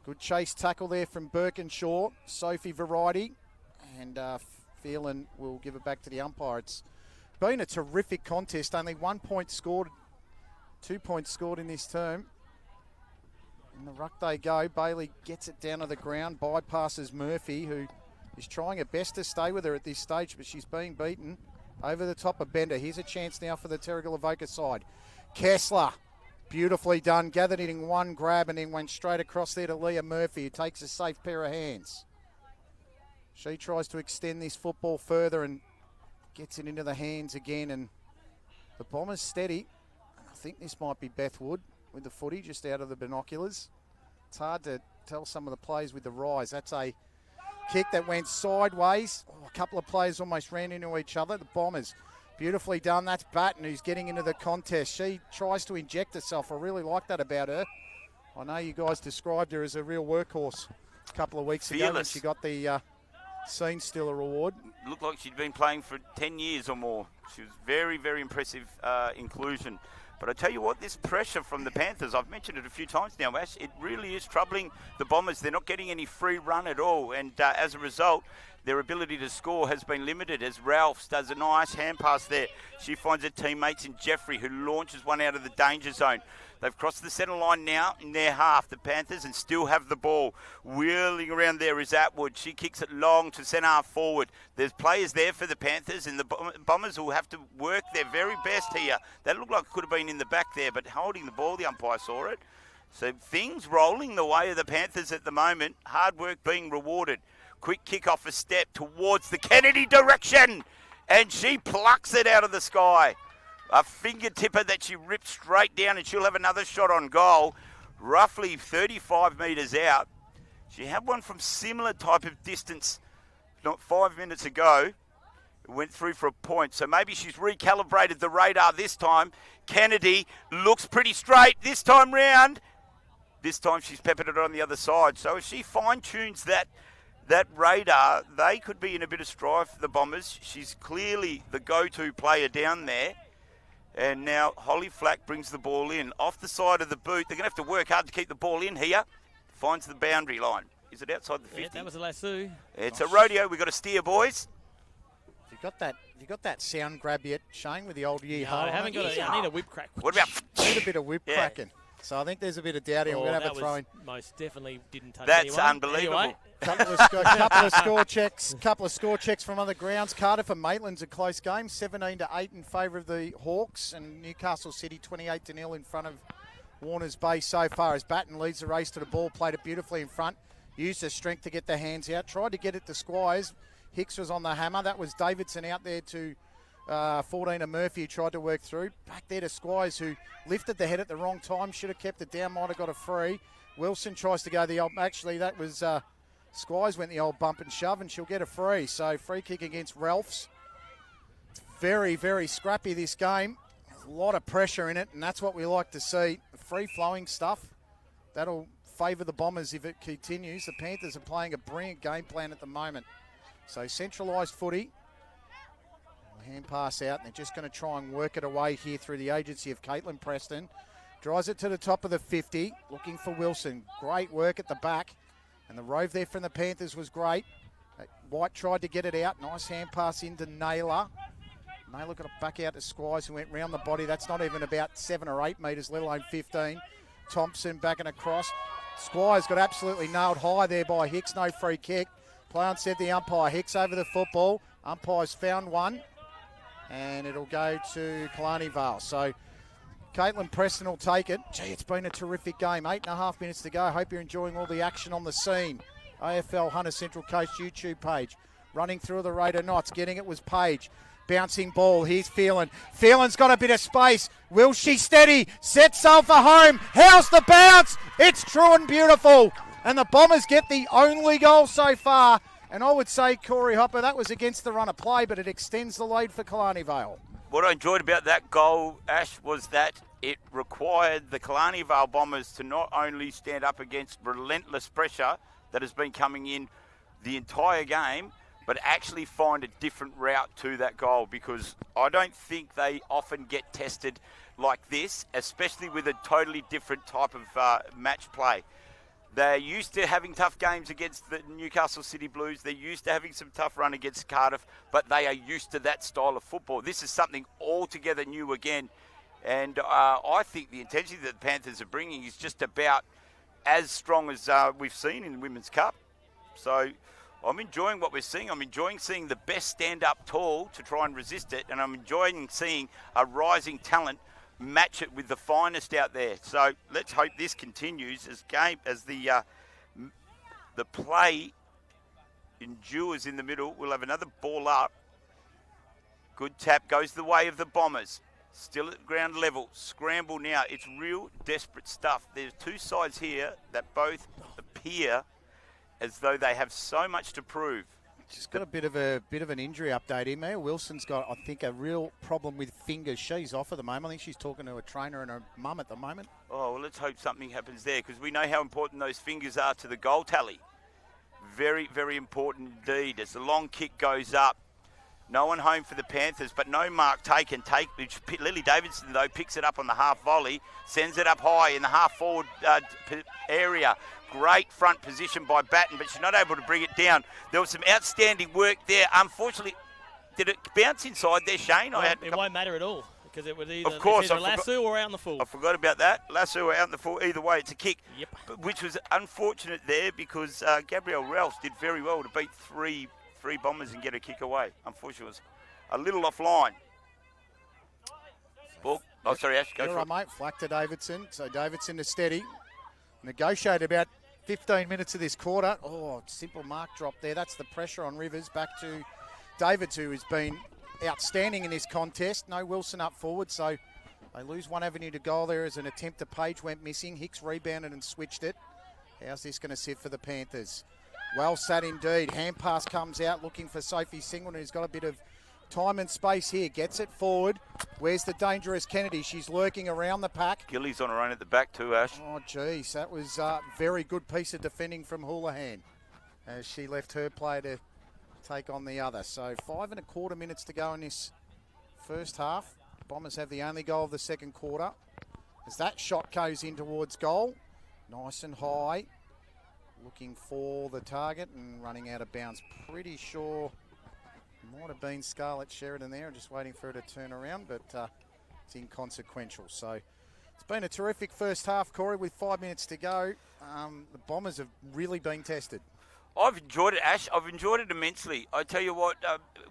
C: Good chase tackle there from Birkinshaw. Sophie Variety. And Phelan will give it back to the umpire. It's been a terrific contest. Only 1 point scored. 2 points scored in this term. In the ruck they go. Bailey gets it down to the ground. Bypasses Murphy, who is trying her best to stay with her at this stage, but she's being beaten. Over the top of Bender. Here's a chance now for the Terrigal Avoca side. Kessler, beautifully done. Gathered it in one grab and then went straight across there to Leah Murphy, who takes a safe pair of hands. She tries to extend this football further and gets it into the hands again. And the Bombers steady. I think this might be Beth Wood with the footy just out of the binoculars. It's hard to tell some of the plays with the rise. That's a kick that went sideways. Oh, a couple of players almost ran into each other. The Bombers, beautifully done. That's Batten, who's getting into the contest. She tries to inject herself. I really like that about her. I know you guys described her as a real workhorse a couple of weeks ago when she got the Scene Stealer Award.
A: Looked like she'd been playing for 10 years or more. She was very, very impressive inclusion. But I tell you what, this pressure from the Panthers, I've mentioned it a few times now, Ash, it really is troubling the Bombers. They're not getting any free run at all. And as a result, their ability to score has been limited as Ralphs does a nice hand pass there. She finds her teammates in Jeffrey, who launches one out of the danger zone. They've crossed the centre line now in their half, the Panthers, and still have the ball. Wheeling around there is Atwood. She kicks it long to centre half forward. There's players there for the Panthers, and the Bombers will have to work their very best here. That looked like it could have been in the back there, but holding the ball, the umpire saw it. So things rolling the way of the Panthers at the moment. Hard work being rewarded. Quick kick off a step towards the Kennedy direction, and she plucks it out of the sky. A fingertipper that she rips straight down, and she'll have another shot on goal, roughly 35 metres out. She had one from similar type of distance not 5 minutes ago. It went through for a point, so maybe she's recalibrated the radar this time. Kennedy looks pretty straight this time round. This time she's peppered it on the other side. So if she fine-tunes that radar, they could be in a bit of strife, the Bombers. She's clearly the go-to player down there. And now Holly Flack brings the ball in. Off the side of the boot. They're going to have to work hard to keep the ball in here. Finds the boundary line. Is it outside the 50?
B: Yeah, that was a lasso.
A: It's a rodeo. We've got to steer, boys.
C: Have you got that sound grab yet, Shane, with the old year?
B: No, I haven't got it. I need a whip crack.
A: What about...
C: Need a bit of whip cracking. So I think there's a bit of doubt here. We're going to have a throw in.
B: Most definitely didn't touch
A: That's
B: anyone.
A: unbelievable.
B: Anyway.
C: Couple of score checks from other grounds. Cardiff and Maitland's a close game, 17-8 in favour of the Hawks, and Newcastle City 28-0 in front of Warners Bay so far. As Batten leads the race to the ball, played it beautifully in front, used her strength to get the hands out, tried to get it to Squires. Hicks was on the hammer. That was Davidson out there to 14 and Murphy, who tried to work through. Back there to Squires, who lifted the head at the wrong time, should have kept it down, might have got a free. Wilson tries to go the old... Actually, that was... Squires went the old bump and shove, and she'll get a free. So free kick against Ralphs. It's very, very scrappy, this game. There's a lot of pressure in it, and that's what we like to see. Free-flowing stuff. That'll favour the Bombers if it continues. The Panthers are playing a brilliant game plan at the moment. So centralised footy. Hand pass out, and they're just going to try and work it away here through the agency of Caitlin Preston. Drives it to the top of the 50, looking for Wilson. Great work at the back. And the rove there from the Panthers was great. White tried to get it out. Nice hand pass into Naylor. Naylor got it back out to Squires, who went round the body. That's not even about 7 or 8 metres, let alone 15. Thompson backing across. Squires got absolutely nailed high there by Hicks. No free kick. Play on, said the umpire. Hicks over the football. Umpire's found one. And it'll go to Killarney Vale. So Caitlin Preston will take it. Gee, it's been a terrific game. 8.5 minutes to go. Hope you're enjoying all the action on the scene. AFL Hunter Central Coast YouTube page. Running through the Raider Knots. Getting it was Page. Bouncing ball. Here's Phelan. Phelan's got a bit of space. Will she steady? Set sail for home. How's the bounce? It's true and beautiful. And the Bombers get the only goal so far. And I would say, Corey Hopper, that was against the run of play, but it extends the lead for Killarney Vale.
A: What I enjoyed about that goal, Ash, was that it required the Killarney Vale Bombers to not only stand up against relentless pressure that has been coming in the entire game, but actually find a different route to that goal, because I don't think they often get tested like this, especially with a totally different type of match play. They're used to having tough games against the Newcastle City Blues. They're used to having some tough run against Cardiff, but they are used to that style of football. This is something altogether new again. And I think the intensity that the Panthers are bringing is just about as strong as we've seen in the Women's Cup. So I'm enjoying what we're seeing. I'm enjoying seeing the best stand up tall to try and resist it. And I'm enjoying seeing a rising talent match it with the finest out there. So let's hope this continues as the play endures in the middle. We'll have another ball up. Good tap, goes the way of the Bombers. Still at ground level. Scramble now. It's real desperate stuff. There's two sides here that both appear as though they have so much to prove.
C: She's got a bit of an injury update here. Mia Wilson's got, I think, a real problem with fingers. She's off at the moment. I think she's talking to a trainer and her mum at the moment.
A: Oh, well, let's hope something happens there, because we know how important those fingers are to the goal tally. Very, very important indeed. As the long kick goes up, no one home for the Panthers, but no mark taken. Lily Davidson, though, picks it up on the half volley, sends it up high in the half forward area. Great front position by Batten, but she's not able to bring it down. There was some outstanding work there. Unfortunately, did it bounce inside there, Shane?
B: Well, it won't matter at all, because it would either,
A: of course,
B: it's either lasso or out in the full.
A: I forgot about that. Lasso or out in the full. Either way, it's a kick.
B: Yep.
A: Which was unfortunate there, because Gabrielle Ralph did very well to beat three Bombers and get a kick away. Unfortunately, it was a little offline. Ball. Oh, sorry, Ash, go for it.
C: Mate. Flack to Davidson. So Davidson to steady. Negotiate about 15 minutes of this quarter. Oh, simple mark drop there. That's the pressure on Rivers. Back to Davids, who has been outstanding in this contest. No Wilson up forward, so they lose one avenue to goal there as an attempt to Page went missing. Hicks rebounded and switched it. How's this going to sit for the Panthers? Well sat indeed. Hand pass comes out looking for Sophie Singleton, who's got a bit of time and space here. Gets it forward. Where's the dangerous Kennedy? She's lurking around the pack.
A: Gilly's on her own at the back too, Ash.
C: Oh, geez. That was a very good piece of defending from Houlihan as she left her player to take on the other. So 5.25 minutes to go in this first half. Bombers have the only goal of the second quarter. As that shot goes in towards goal. Nice and high. Looking for the target and running out of bounds. Pretty sure might have been Scarlett Sheridan there. I'm just waiting for her to turn around, but it's inconsequential. So it's been a terrific first half, Corey, with 5 minutes to go. The Bombers have really been tested.
A: I've enjoyed it, Ash. I've enjoyed it immensely. I tell you what,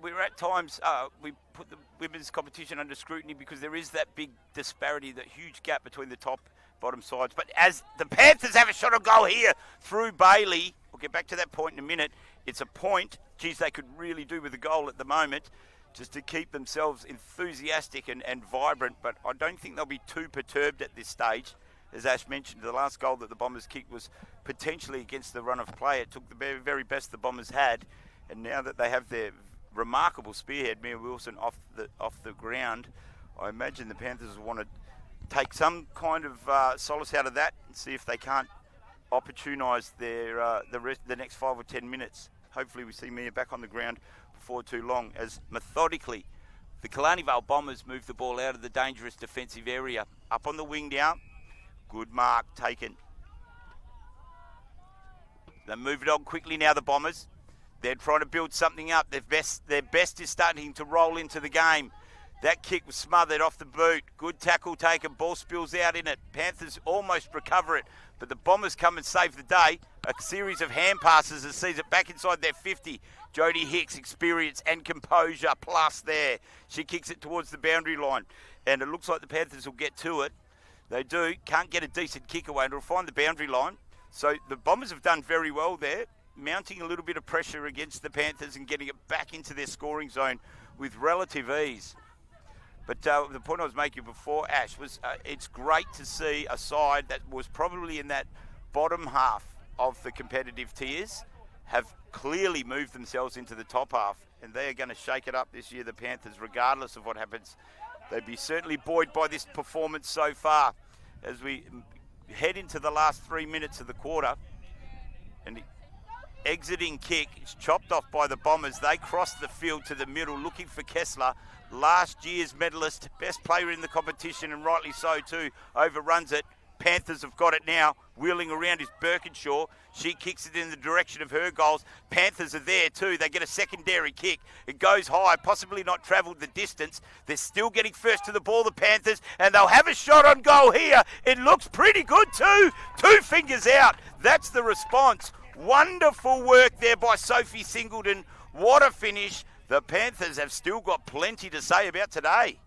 A: we're at times, we put the women's competition under scrutiny because there is that big disparity, that huge gap between the top, bottom sides. But as the Panthers have a shot on goal here through Bailey, we'll get back to that point in a minute. It's a point. Geez, they could really do with a goal at the moment just to keep themselves enthusiastic and vibrant. But I don't think they'll be too perturbed at this stage. As Ash mentioned, the last goal that the Bombers kicked was potentially against the run of play. It took the very, very best the Bombers had. And now that they have their remarkable spearhead, Mia Wilson, off the ground, I imagine the Panthers will want to take some kind of solace out of that and see if they can't opportunise their the next 5 or 10 minutes. Hopefully we see Mia back on the ground before too long, as methodically the Killarney Vale Bombers move the ball out of the dangerous defensive area. Up on the wing now. Good mark taken. They move it on quickly now, the Bombers. They're trying to build something up. Their best is starting to roll into the game. That kick was smothered off the boot. Good tackle taken. Ball spills out in it. Panthers almost recover it, but the Bombers come and save the day. A series of hand passes that sees it back inside their 50. Jodie Hicks, experience and composure plus there. She kicks it towards the boundary line, and it looks like the Panthers will get to it. They do. Can't get a decent kick away, and it'll find the boundary line. So the Bombers have done very well there, mounting a little bit of pressure against the Panthers and getting it back into their scoring zone with relative ease. But the point I was making before, Ash, was it's great to see a side that was probably in that bottom half of the competitive tiers have clearly moved themselves into the top half, and they are going to shake it up this year, the Panthers, regardless of what happens. They'd be certainly buoyed by this performance so far as we head into the last 3 minutes of the quarter. And exiting kick. It's chopped off by the Bombers. They cross the field to the middle looking for Kessler. Last year's medalist, best player in the competition, and rightly so too, overruns it. Panthers have got it now. Wheeling around is Birkinshaw. She kicks it in the direction of her goals. Panthers are there too. They get a secondary kick. It goes high, possibly not travelled the distance. They're still getting first to the ball, the Panthers, and they'll have a shot on goal here. It looks pretty good too. 2 fingers out. That's the response. Wonderful work there by Sophie Singleton. What a finish. The Panthers have still got plenty to say about today.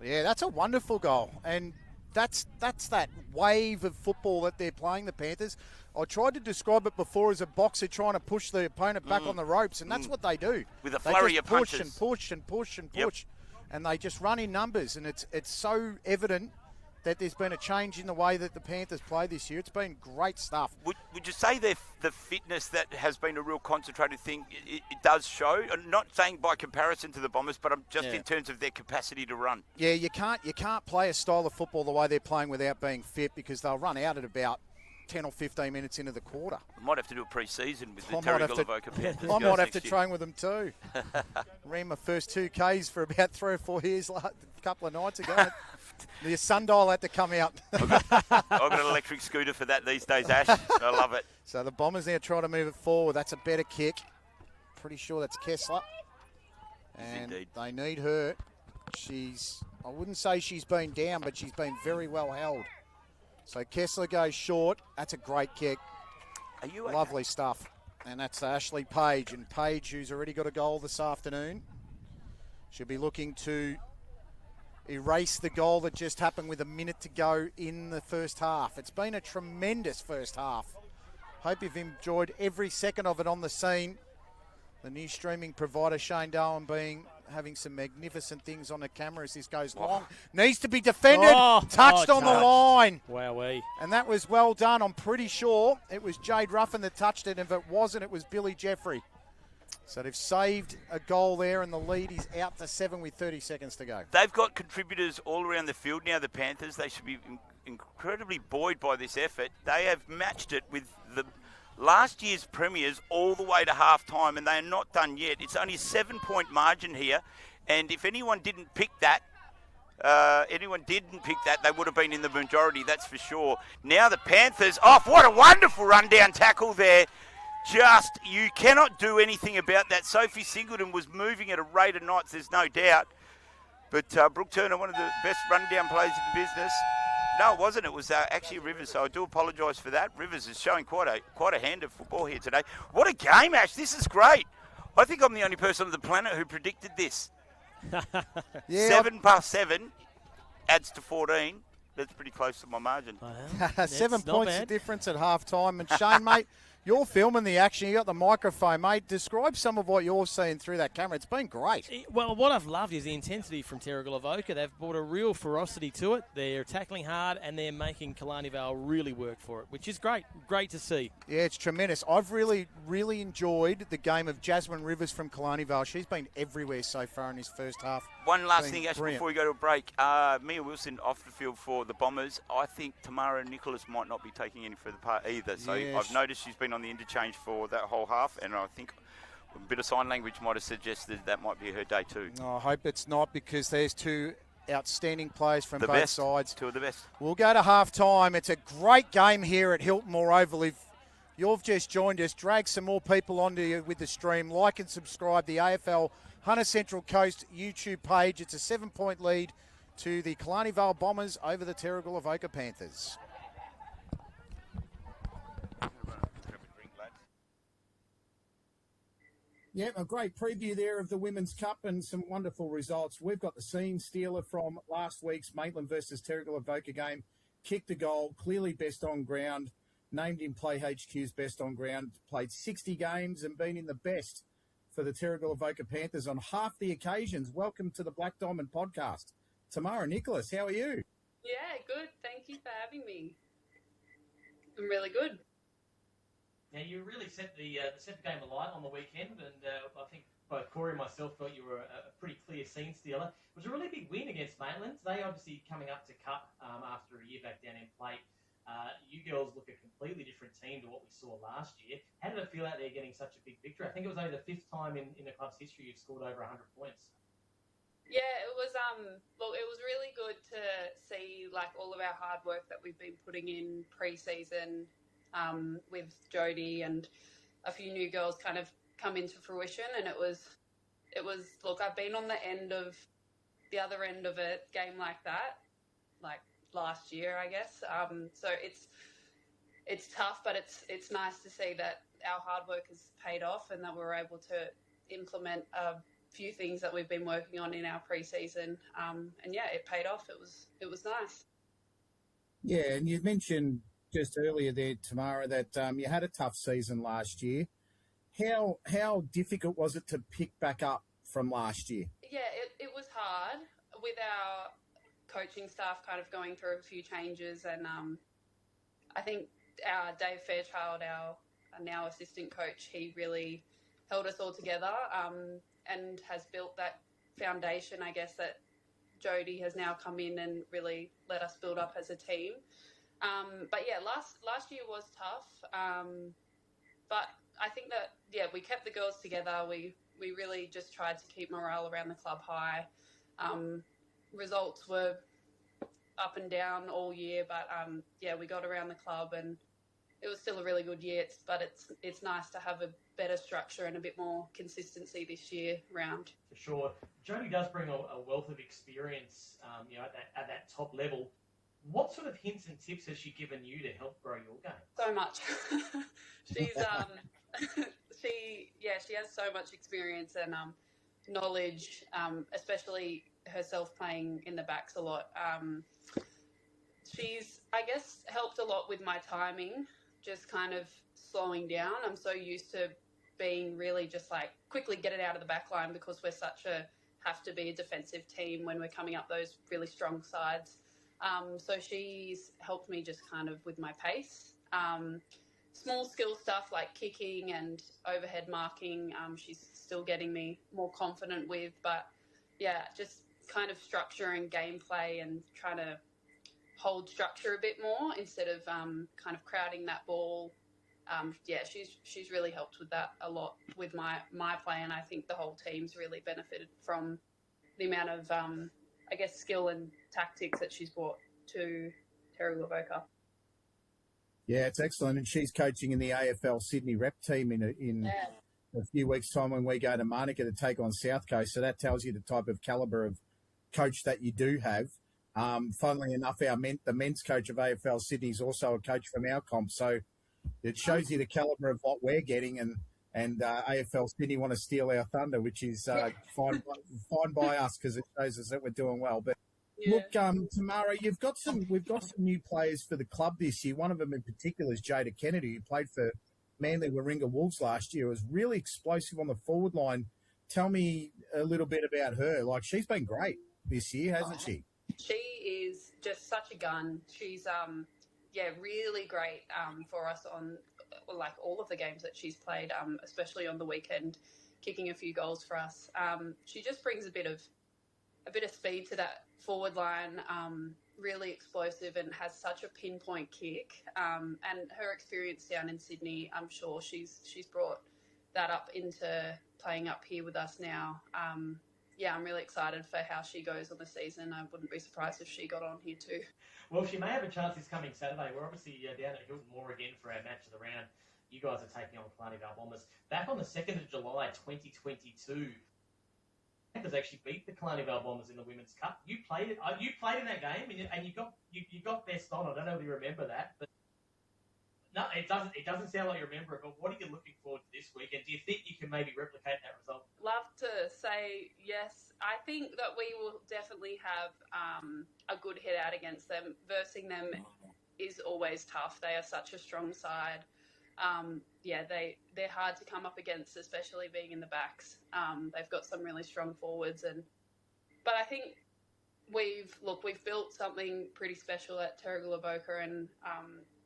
C: Yeah, that's a wonderful goal. And that's that wave of football that they're playing, the Panthers. I tried to describe it before as a boxer trying to push the opponent back on the ropes, and that's what they do.
A: With a flurry of punches.
C: Push and push and push and push. And they just run in numbers, and it's so evident that there's been a change in the way that the Panthers play this year. It's been great stuff.
A: Would you say the fitness that has been a real concentrated thing, it does show? I'm not saying by comparison to the Bombers, but I'm just in terms of their capacity to run.
C: Yeah, you can't play a style of football the way they're playing without being fit, because they'll run out at about 10 or 15 minutes into the quarter.
A: I might have to do a pre-season with the Terrigal Avoca Panthers.
C: I might have to train with them too. Ran my first 2Ks for about 3 or 4 years a couple of nights ago. The sundial had to come out.
A: I've got an electric scooter for that these days, Ash. I love it.
C: So the Bombers now try to move it forward. That's a better kick. Pretty sure that's Kessler. And they need her. I wouldn't say she's been down, but she's been very well held. So Kessler goes short. That's a great kick.
A: Are you okay?
C: Lovely stuff. And that's Ashley Page. And Page, who's already got a goal this afternoon, she'll be looking to erase the goal that just happened with a minute to go in the first half. It's been a tremendous first half. Hope you've enjoyed every second of it on the scene. The new streaming provider, Shane Darwin, having some magnificent things on the camera as this goes long. Needs to be defended. Touched on the line.
B: Wowee.
C: And that was well done. I'm pretty sure it was Jade Ruffin that touched it. If it wasn't, it was Billy Jeffrey. So they've saved a goal there, and the lead is out to 7 with 30 seconds to go.
A: They've got contributors all around the field now, the Panthers. They should be incredibly buoyed by this effort. They have matched it with the last year's premiers all the way to half-time, and they are not done yet. It's only a 7-point margin here, and if anyone didn't pick that, they would have been in the majority, that's for sure. Now the Panthers off. What a wonderful run-down tackle there. You cannot do anything about that. Sophie Singleton was moving at a rate of knots, there's no doubt. But Brooke Turner, one of the best run-down players in the business. No, it wasn't. It was actually Rivers, so I do apologise for that. Rivers is showing quite a hand of football here today. What a game, Ash. This is great. I think I'm the only person on the planet who predicted this. 7 + 7 adds to 14. That's pretty close to my margin.
C: 7 points of difference at half-time. And Shane, mate, you're filming the action. You got the microphone, mate. Describe some of what you're seeing through that camera. It's been great.
B: Well, what I've loved is the intensity from Terrigal Avoca. They've brought a real ferocity to it. They're tackling hard, and they're making Killarney Vale really work for it, which is great. Great to see. Yeah,
C: it's tremendous. I've really, really enjoyed the game of Jasmine Rivers from Killarney Vale. She's been everywhere so far in this first half.
A: One last thing, Ash, before we go to a break. Mia Wilson off the field for the Bombers. I think Tamara Nicholas might not be taking any further part either. So I've noticed she's been on the interchange for that whole half, and I think a bit of sign language might have suggested that might be her day too.
C: I hope it's not, because there's two outstanding players from both sides.
A: Two of the best. We'll
C: go to half-time. It's a great game here at Hilton Moore Oval. If you've just joined us, drag some more people onto you with the stream. Like and subscribe the AFL Hunter Central Coast YouTube page. It's a 7-point lead to the Killarney Vale Bombers over the Terrigal Avoca Panthers. Yeah, a great preview there of the Women's Cup and some wonderful results. We've got the scene stealer from last week's Maitland versus Terrigal Avoca game. Kicked a goal, clearly best on ground, named in Play HQ's best on ground, played 60 games and been in the best for the Terrigal Avoca Panthers on half the occasions. Welcome to the Black Diamond podcast. Tamara Nicholas, how are you?
D: Yeah, good. Thank you for having me. I'm really good.
B: Now, you really set the game alight on the weekend, and I think both Corey and myself thought you were a pretty clear scene stealer. It was a really big win against Maitland. They obviously coming up to Cup after a year back down in Plate. You girls look a completely different team to what we saw last year. How did it feel out there getting such a big victory? I think it was only the 5th time in the club's history you've scored over 100 points.
D: Yeah, it was well, it was really good to see like all of our hard work that we've been putting in pre-season with Jodie and a few new girls kind of come into fruition, and it was look, I've been on the other end of a game like that, like last year, I guess. So it's tough, but it's nice to see that our hard work has paid off and that we're able to implement a few things that we've been working on in our pre-season, and yeah, it paid off. It was nice.
C: Yeah, and you mentioned just earlier there, Tamara, that you had a tough season last year. How difficult was it to pick back up from last year?
D: Yeah, it was hard with our coaching staff kind of going through a few changes, and I think our Dave Fairchild, our now assistant coach, he really held us all together and has built that foundation, I guess, that Jodie has now come in and really let us build up as a team. But yeah, last year was tough, but I think that, yeah, we kept the girls together. We really just tried to keep morale around the club high. Results were up and down all year, but yeah, we got around the club and it was still a really good year. But it's nice to have a better structure and a bit more consistency this year round.
B: For sure. Jodie does bring a wealth of experience, at that top level. What sort of hints and tips has she given you to help grow your game?
D: So much. She's she has so much experience and knowledge, especially herself playing in the backs a lot. She's, I guess, helped a lot with my timing, just kind of slowing down. I'm so used to being really just like quickly get it out of the back line because we're have to be a defensive team when we're coming up those really strong sides. So she's helped me just kind of with my pace. Small skill stuff like kicking and overhead marking, she's still getting me more confident with. But, yeah, just kind of structure and gameplay and trying to hold structure a bit more instead of kind of crowding that ball. Yeah, she's really helped with that a lot with my play, and I think the whole team's really benefited from the amount of, I guess, skill and tactics that she's brought to Terrigal Avoca.
C: Yeah, it's excellent. And she's coaching in the AFL Sydney rep team in a few weeks' time when we go to Monica to take on South Coast. So that tells you the type of calibre of coach that you do have. Funnily enough, the men's coach of AFL Sydney is also a coach from our comp. So it shows you the calibre of what we're getting, and AFL Sydney want to steal our thunder, which is fine by us because it shows us that we're doing well. But look, Tamara, we've got some new players for the club this year. One of them in particular is Jada Kennedy, who played for Manly Warringah Wolves last year. It was really explosive on the forward line. Tell me a little bit about her. Like, she's been great this year, hasn't she?
D: She is just such a gun. She's really great for us on like all of the games that she's played, especially on the weekend, kicking a few goals for us. She just brings a bit of speed to that forward line, really explosive and has such a pinpoint kick. And her experience down in Sydney, I'm sure she's brought that up into playing up here with us now. I'm really excited for how she goes on the season. I wouldn't be surprised if she got on here too.
B: Well, she may have a chance this coming Saturday. We're obviously down at Hilton Moor again for our match of the round. You guys are taking on the Killarney Vale Bombers. Back on the 2nd of July, 2022, Panthers actually beat the Killarney Vale Bombers in the Women's Cup. You played it. You played in that game, and you got best on. I don't know if you remember that, but no, it doesn't sound like you remember it. But what are you looking forward to this week? And do you think you can maybe replicate that result?
D: Love to say yes. I think that we will definitely have a good hit out against them. Versing them is always tough. They are such a strong side. They're hard to come up against, especially being in the backs. They've got some really strong forwards, but I think we've built something pretty special at Terrigal Avoca, and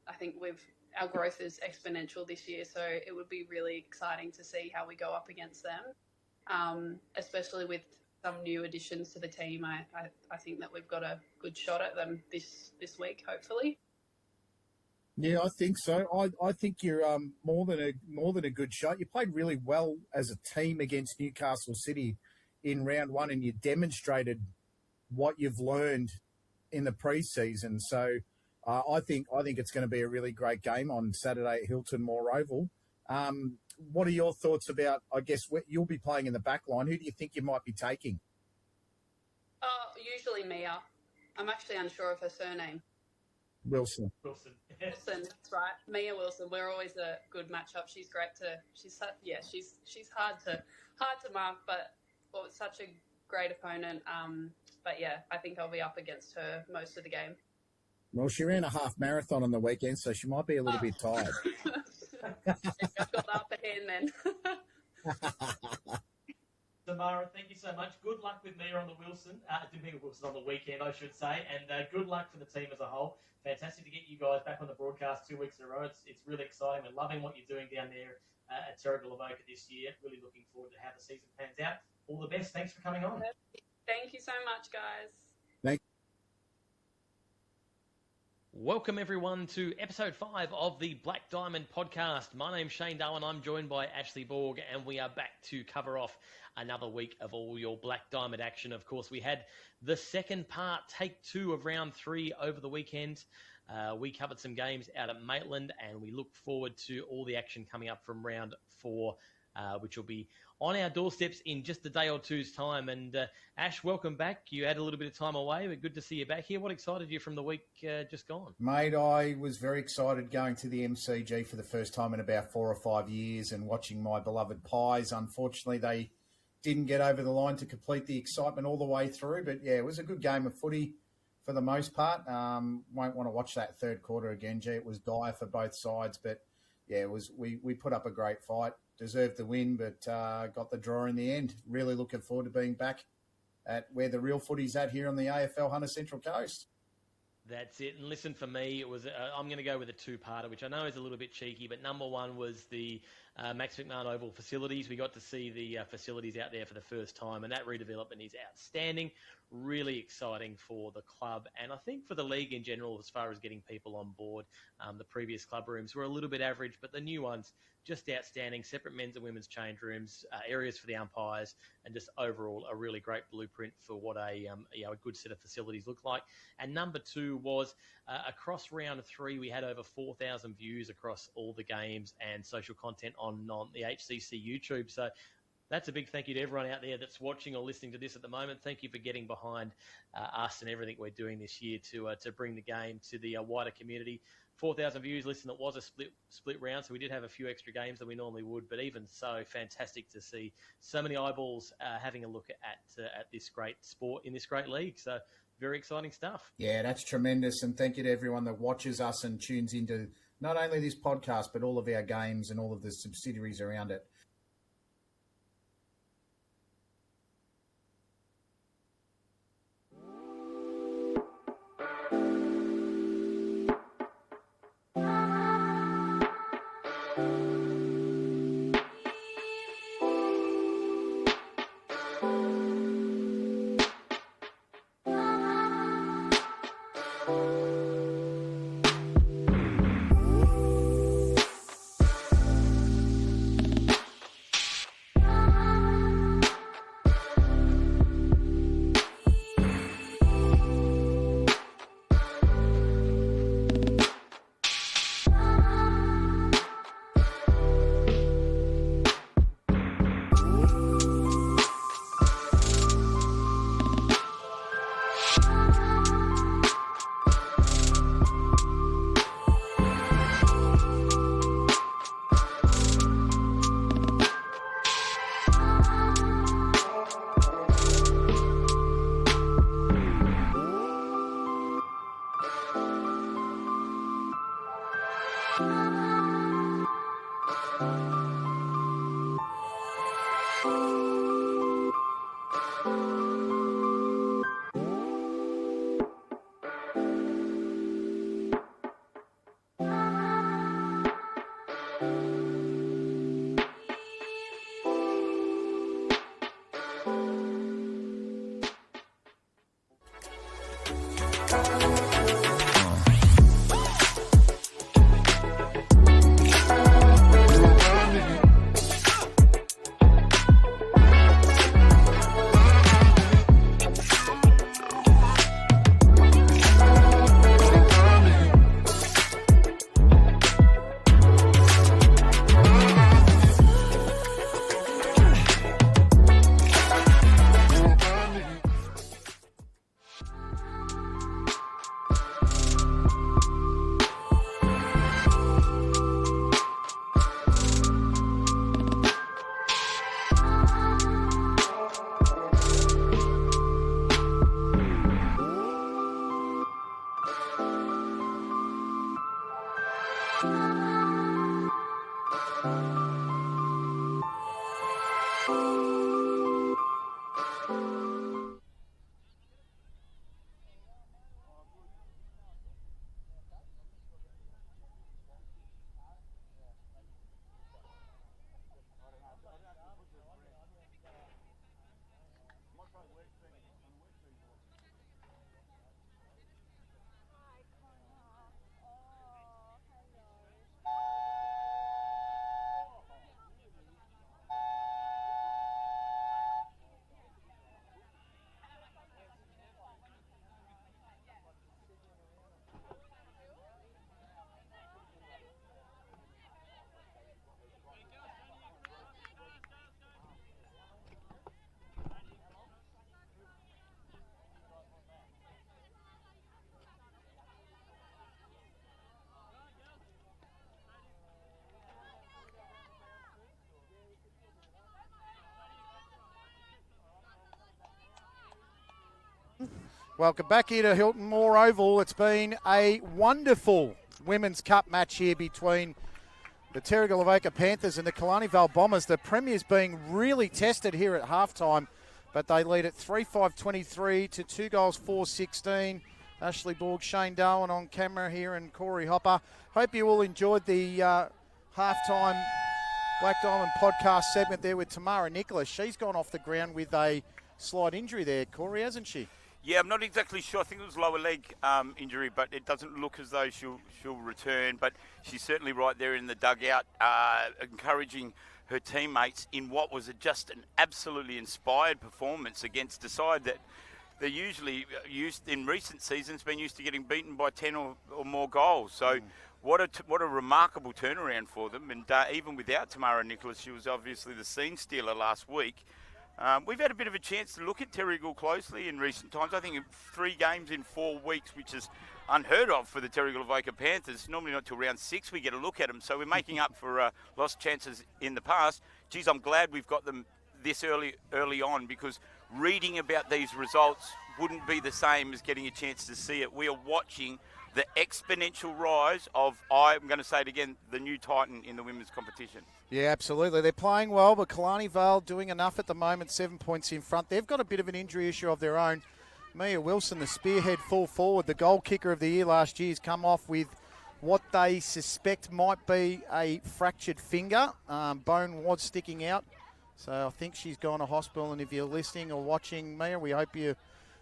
D: I think our growth is exponential this year. So it would be really exciting to see how we go up against them, especially with some new additions to the team. I think that we've got a good shot at them this week, hopefully.
C: Yeah, I think so. I think you're more than a good shot. You played really well as a team against Newcastle City in round one, and you demonstrated what you've learned in the pre-season. So I think it's going to be a really great game on Saturday at Hilton Moore Oval. What are your thoughts about, I guess, you'll be playing in the back line? Who do you think you might be taking?
D: Usually Mia. I'm actually unsure of her surname.
C: Wilson.
D: Wilson, that's right. Mia Wilson. We're always a good matchup. She's great she's hard to mark, but such a great opponent. But yeah, I think I'll be up against her most of the game.
C: Well, she ran a half marathon on the weekend, so she might be a little bit tired.
D: I've got the upper hand then.
B: Tamara, thank you so much. Good luck with Mia on the Wilson on the weekend, I should say, and good luck for the team as a whole. Fantastic to get you guys back on the broadcast 2 weeks in a row. It's really exciting. We're loving what you're doing down there at Terrigal, Avoca this year. Really looking forward to how the season pans out. All the best. Thanks for coming on.
D: Thank you so much, guys.
E: Welcome, everyone, to episode 5 of the Black Diamond podcast. My name's Shane Darwin. I'm joined by Ashley Borg, and we are back to cover off another week of all your Black Diamond action. Of course, we had the second part, take 2 of round 3 over the weekend. We covered some games out at Maitland, and we look forward to all the action coming up from round 4, which will be on our doorsteps in just a day or two's time. And Ash, welcome back. You had a little bit of time away, but good to see you back here. What excited you from the week just gone?
C: Mate, I was very excited going to the MCG for the first time in about 4 or 5 years and watching my beloved Pies. Unfortunately, they didn't get over the line to complete the excitement all the way through. But, yeah, it was a good game of footy for the most part. Won't want to watch that third quarter again. Gee, it was dire for both sides. But, yeah, it was. We put up a great fight. Deserved the win, but got the draw in the end. Really looking forward to being back at where the real footy's at here on the AFL Hunter Central Coast.
E: That's it. And listen, for me, it was. I'm going to go with a 2-parter, which I know is a little bit cheeky, but number one was the Max McMahon Oval facilities. We got to see the facilities out there for the first time, and that redevelopment is outstanding. Really exciting for the club, and I think for the league in general, as far as getting people on board. The previous club rooms were a little bit average, but the new ones, just outstanding. Separate men's and women's change rooms, areas for the umpires, and just overall a really great blueprint for what a good set of facilities look like. And number 2 was across round 3, we had over 4,000 views across all the games and social content on the HCC YouTube. So that's a big thank you to everyone out there that's watching or listening to this at the moment. Thank you for getting behind us and everything we're doing this year to bring the game to the wider community. 4,000 views. Listen, it was a split round, so we did have a few extra games than we normally would, but even so, fantastic to see so many eyeballs having a look at this great sport in this great league. So very exciting stuff.
C: Yeah, that's tremendous, and thank you to everyone that watches us and tunes into not only this podcast, but all of our games and all of the subsidiaries around it. Welcome back here to Hilton Moore Oval. It's been a wonderful Women's Cup match here between the Terrigal Avoca Panthers and the Killarney Vale Bombers. The Premier's being really tested here at halftime, but they lead at 3-5-23 to 2 goals 4-16. Ashley Borg, Shane Darwin on camera here, and Corey Hopper. Hope you all enjoyed the halftime Black Diamond podcast segment there with Tamara Nicholas. She's gone off the ground with a slight injury there, Corey, hasn't she?
A: Yeah, I'm not exactly sure. I think it was lower leg injury, but it doesn't look as though she'll return. But she's certainly right there in the dugout, encouraging her teammates in what was just an absolutely inspired performance against a side that they're usually used in recent seasons, been used to getting beaten by 10 or more goals. So what a remarkable turnaround for them. And even without Tamara Nicholas, she was obviously the scene stealer last week. We've had a bit of a chance to look at Terrigal closely in recent times. I think 3 games in 4 weeks, which is unheard of for the Terrigal Avoca Panthers. Normally not till round 6 we get a look at them. So we're making up for lost chances in the past. Geez, I'm glad we've got them this early on, because reading about these results wouldn't be the same as getting a chance to see it. We are watching the exponential rise of, I'm going to say it again, the new titan in the women's competition.
C: Yeah, absolutely. They're playing well, but Killarney Vale doing enough at the moment, 7 points in front. They've got a bit of an injury issue of their own. Mia Wilson, the spearhead full forward, the goal kicker of the year last year, has come off with what they suspect might be a fractured finger. Bone was sticking out. So I think she's gone to hospital, and if you're listening or watching, Mia, we hope you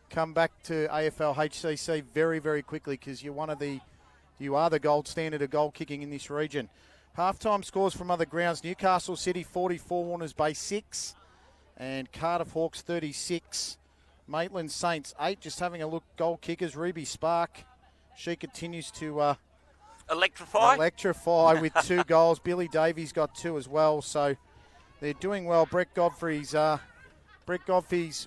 C: come back to AFL HCC very, very quickly, because you are the gold standard of goal kicking in this region. Halftime scores from other grounds: Newcastle City 44, Warners Bay 6, and Cardiff Hawks 36. Maitland Saints 8. Just having a look, goal kickers, Ruby Spark. She continues to electrify with 2 goals. Billy Davies got 2 as well, so they're doing well. Brett Godfrey's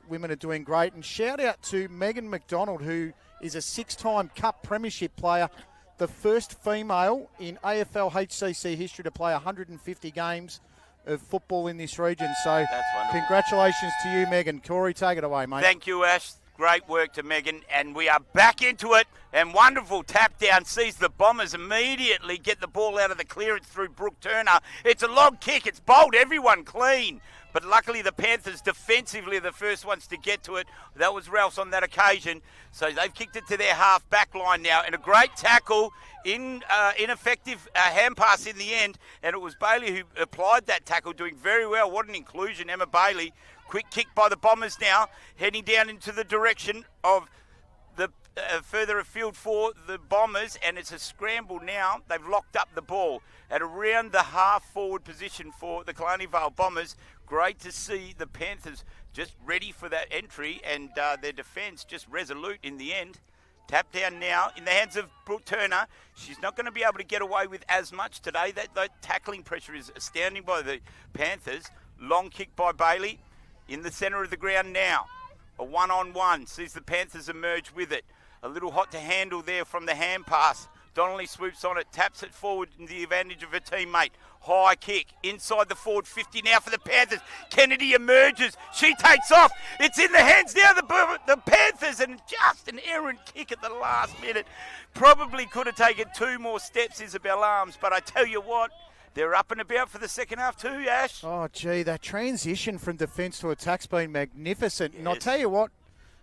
C: women are doing great. And shout out to Megan McDonald, who is a 6-time Cup Premiership player, the first female in AFL HCC history to play 150 games of football in this region. So
A: that's wonderful.
C: Congratulations to you, Megan. Corey, take it away, mate.
A: Thank you, Ash. Great work to Megan. And we are back into it. And wonderful tap down sees the Bombers immediately get the ball out of the clearance through Brooke Turner. It's a long kick. It's bowled everyone clean. But luckily the Panthers defensively are the first ones to get to it. That was Ralph's on that occasion. So they've kicked it to their half back line now. And a great tackle, ineffective hand pass in the end. And it was Bailey who applied that tackle, doing very well. What an inclusion, Emma Bailey. Quick kick by the Bombers now, heading down into the direction of the further afield for the Bombers, and it's a scramble now. They've locked up the ball at around the half-forward position for the Killarney Vale Bombers. Great to see the Panthers just ready for that entry, and their defence just resolute in the end. Tap down now in the hands of Brooke Turner. She's not going to be able to get away with as much today. That tackling pressure is astounding by the Panthers. Long kick by Bailey. In the centre of the ground now. A one-on-one. Sees the Panthers emerge with it. A little hot to handle there from the hand pass. Donnelly swoops on it, taps it forward in the advantage of her teammate. High kick inside the forward 50 now for the Panthers. Kennedy emerges. She takes off. It's in the hands now of the Panthers, and just an errant kick at the last minute. Probably could have taken 2 more steps, Isabel Arms, but I tell you what, they're up and about for the second half too, Ash.
C: Oh, gee, that transition from defence to attack's been magnificent.
A: Yes.
C: And I'll tell you what,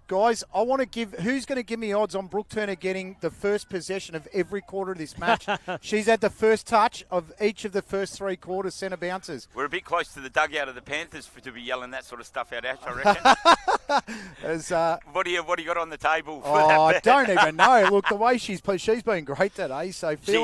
C: guys, I want to give... Who's going to give me odds on Brooke Turner getting the first possession of every quarter of this match? She's had the first touch of each of the first 3 quarters centre bounces.
A: We're a bit close to the dugout of the Panthers to be yelling that sort of stuff out, Ash, I reckon. What do you got on the table for that?
C: I don't even know. Look, the way she's played, she's been great today. So
A: she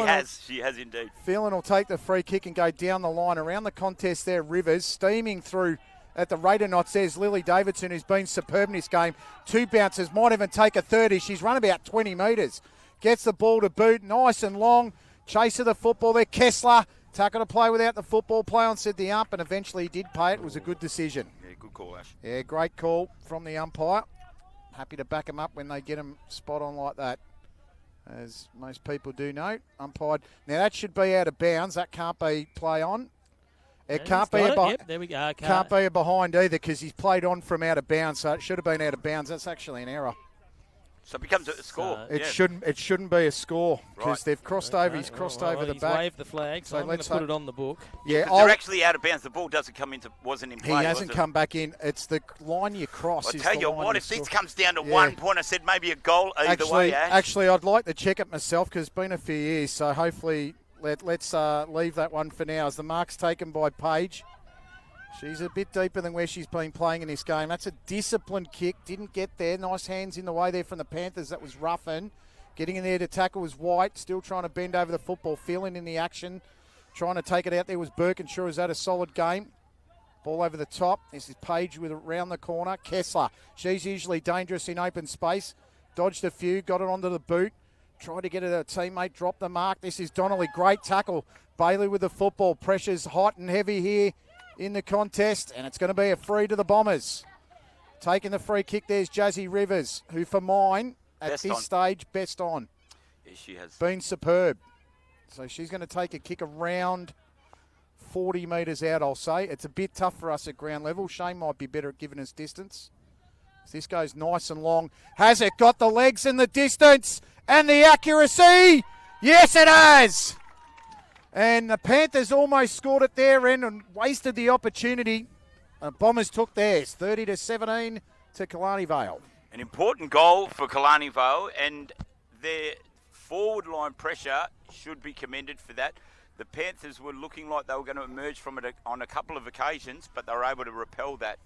A: has indeed.
C: Phelan will take the free kick and go down the line around the contest there. Rivers steaming through at the rate of knots. There's Lily Davidson, who's been superb in this game. 2 bounces, might even take a 30. She's run about 20 metres. Gets the ball to boot, nice and long. Chase of the football there. Kessler, tackle to play without the football. Play on, said the ump, and eventually he did pay it. It was a good decision.
A: Yeah, good call, Ash.
C: Yeah, great call from the umpire. Happy to back them up when they get them spot on like that. As most people do know, umpired. Now that should be out of bounds. That can't be play on. It can't be
E: Yep, there we go.
C: Can't be a behind either, because he's played on from out of bounds, so it should have been out of bounds. That's actually an error.
A: So it becomes a score.
C: It shouldn't be a score because they've crossed over. He's crossed over the
F: he's
C: back.
F: Waved the flag, so I'm going to put it on the book.
C: Yeah,
A: they're actually out of bounds. The ball wasn't in play.
C: He hasn't come back in. It's the line you cross.
A: I tell you what, if this comes down to 1 point, I said maybe a goal either way.
C: Actually, I'd like to check it myself because it's been a few years. So hopefully, let's leave that one for now. As the mark's taken by Paige. She's a bit deeper than where she's been playing in this game. That's a disciplined kick. Didn't get there. Nice hands in the way there from the Panthers. That was Ruffin. Getting in there to tackle was White. Still trying to bend over the football. Feeling in the action. Trying to take it out there was Birkinshaw. Has had a solid game. Ball over the top. This is Paige with it round the corner. Kessler. She's usually dangerous in open space. Dodged a few. Got it onto the boot. Tried to get it a teammate. Dropped the mark. This is Donnelly. Great tackle. Bailey with the football. Pressure's hot and heavy here in the contest, and it's going to be a free to the Bombers. Taking the free kick, there's Jazzy Rivers, who for mine, at this stage, best on.
A: Yes, she has.
C: Been superb. So she's going to take a kick around 40 metres out, I'll say. It's a bit tough for us at ground level. Shane might be better at giving us distance. This goes nice and long. Has it got the legs and the distance and the accuracy? Yes, it has! And the Panthers almost scored at their end and wasted the opportunity. Bombers took theirs, 30-17 to Killarney Vale.
A: An important goal for Killarney Vale, and their forward line pressure should be commended for that. The Panthers were looking like they were going to emerge from it on a couple of occasions, but they were able to repel that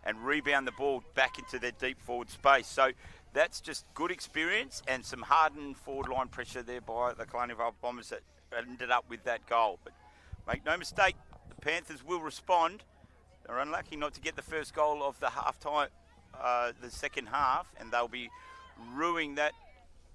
A: and rebound the ball back into their deep forward space. So that's just good experience and some hardened forward line pressure there by the Killarney Vale Bombers that ended up with that goal. But make no mistake, the Panthers will respond. They're unlucky not to get the first goal of the half-time, the second half, and they'll be ruining that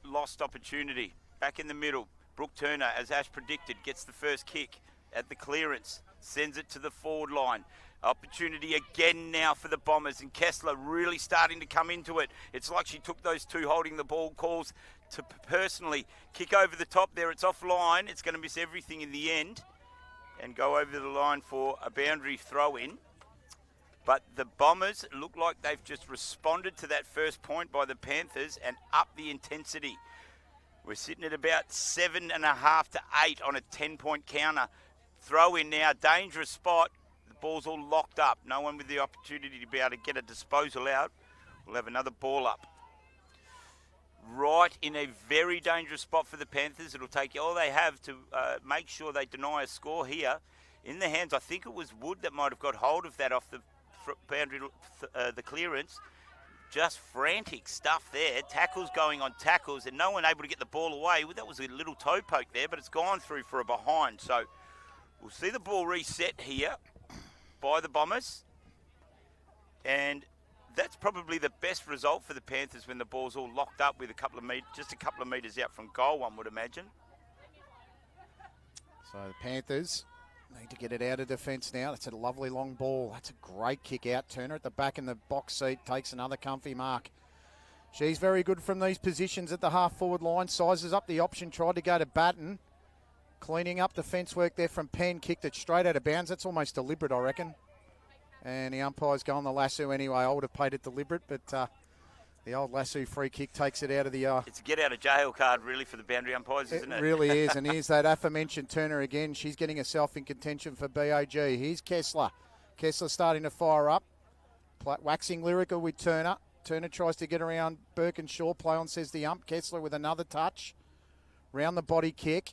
A: lost opportunity. Back in the middle, Brooke Turner, as Ash predicted, gets the first kick at the clearance, sends it to the forward line. Opportunity again now for the Bombers, and Kessler really starting to come into it. It's like she took those two holding the ball calls to personally kick over the top there. It's offline. It's going to miss everything in the end and go over the line for a boundary throw-in. But the Bombers look like they've just responded to that first point by the Panthers and upped the intensity. We're sitting at about 7.5 to 8 on a 10-point counter. Throw-in now, dangerous spot. The ball's all locked up. No one with the opportunity to be able to get a disposal out. We'll have another ball up. Right in a very dangerous spot for the Panthers. It'll take all they have to make sure they deny a score here. In the hands, I think it was Wood that might have got hold of that off the boundary, the clearance. Just frantic stuff there. Tackles going on tackles and no one able to get the ball away. Well, that was a little toe poke there, but it's gone through for a behind. So we'll see the ball reset here by the Bombers. And that's probably the best result for the Panthers when the ball's all locked up with just a couple of metres out from goal, one would imagine.
C: So the Panthers need to get it out of defence now. That's a lovely long ball. That's a great kick out. Turner at the back in the box seat takes another comfy mark. She's very good from these positions at the half-forward line. Sizes up the option, tried to go to Batten. Cleaning up defence work there from Penn. Kicked it straight out of bounds. That's almost deliberate, I reckon. And the umpire's going the lasso anyway. I would have played it deliberate, but the old lasso free kick takes it out of the...
A: It's a get-out-of-jail card, really, for the boundary umpires, isn't it?
C: It really is. And here's that aforementioned Turner again. She's getting herself in contention for BOG. Here's Kessler. Kessler starting to fire up. Waxing lyrical with Turner. Turner tries to get around Birkinshaw. Play on, says the ump. Kessler with another touch. Round the body kick.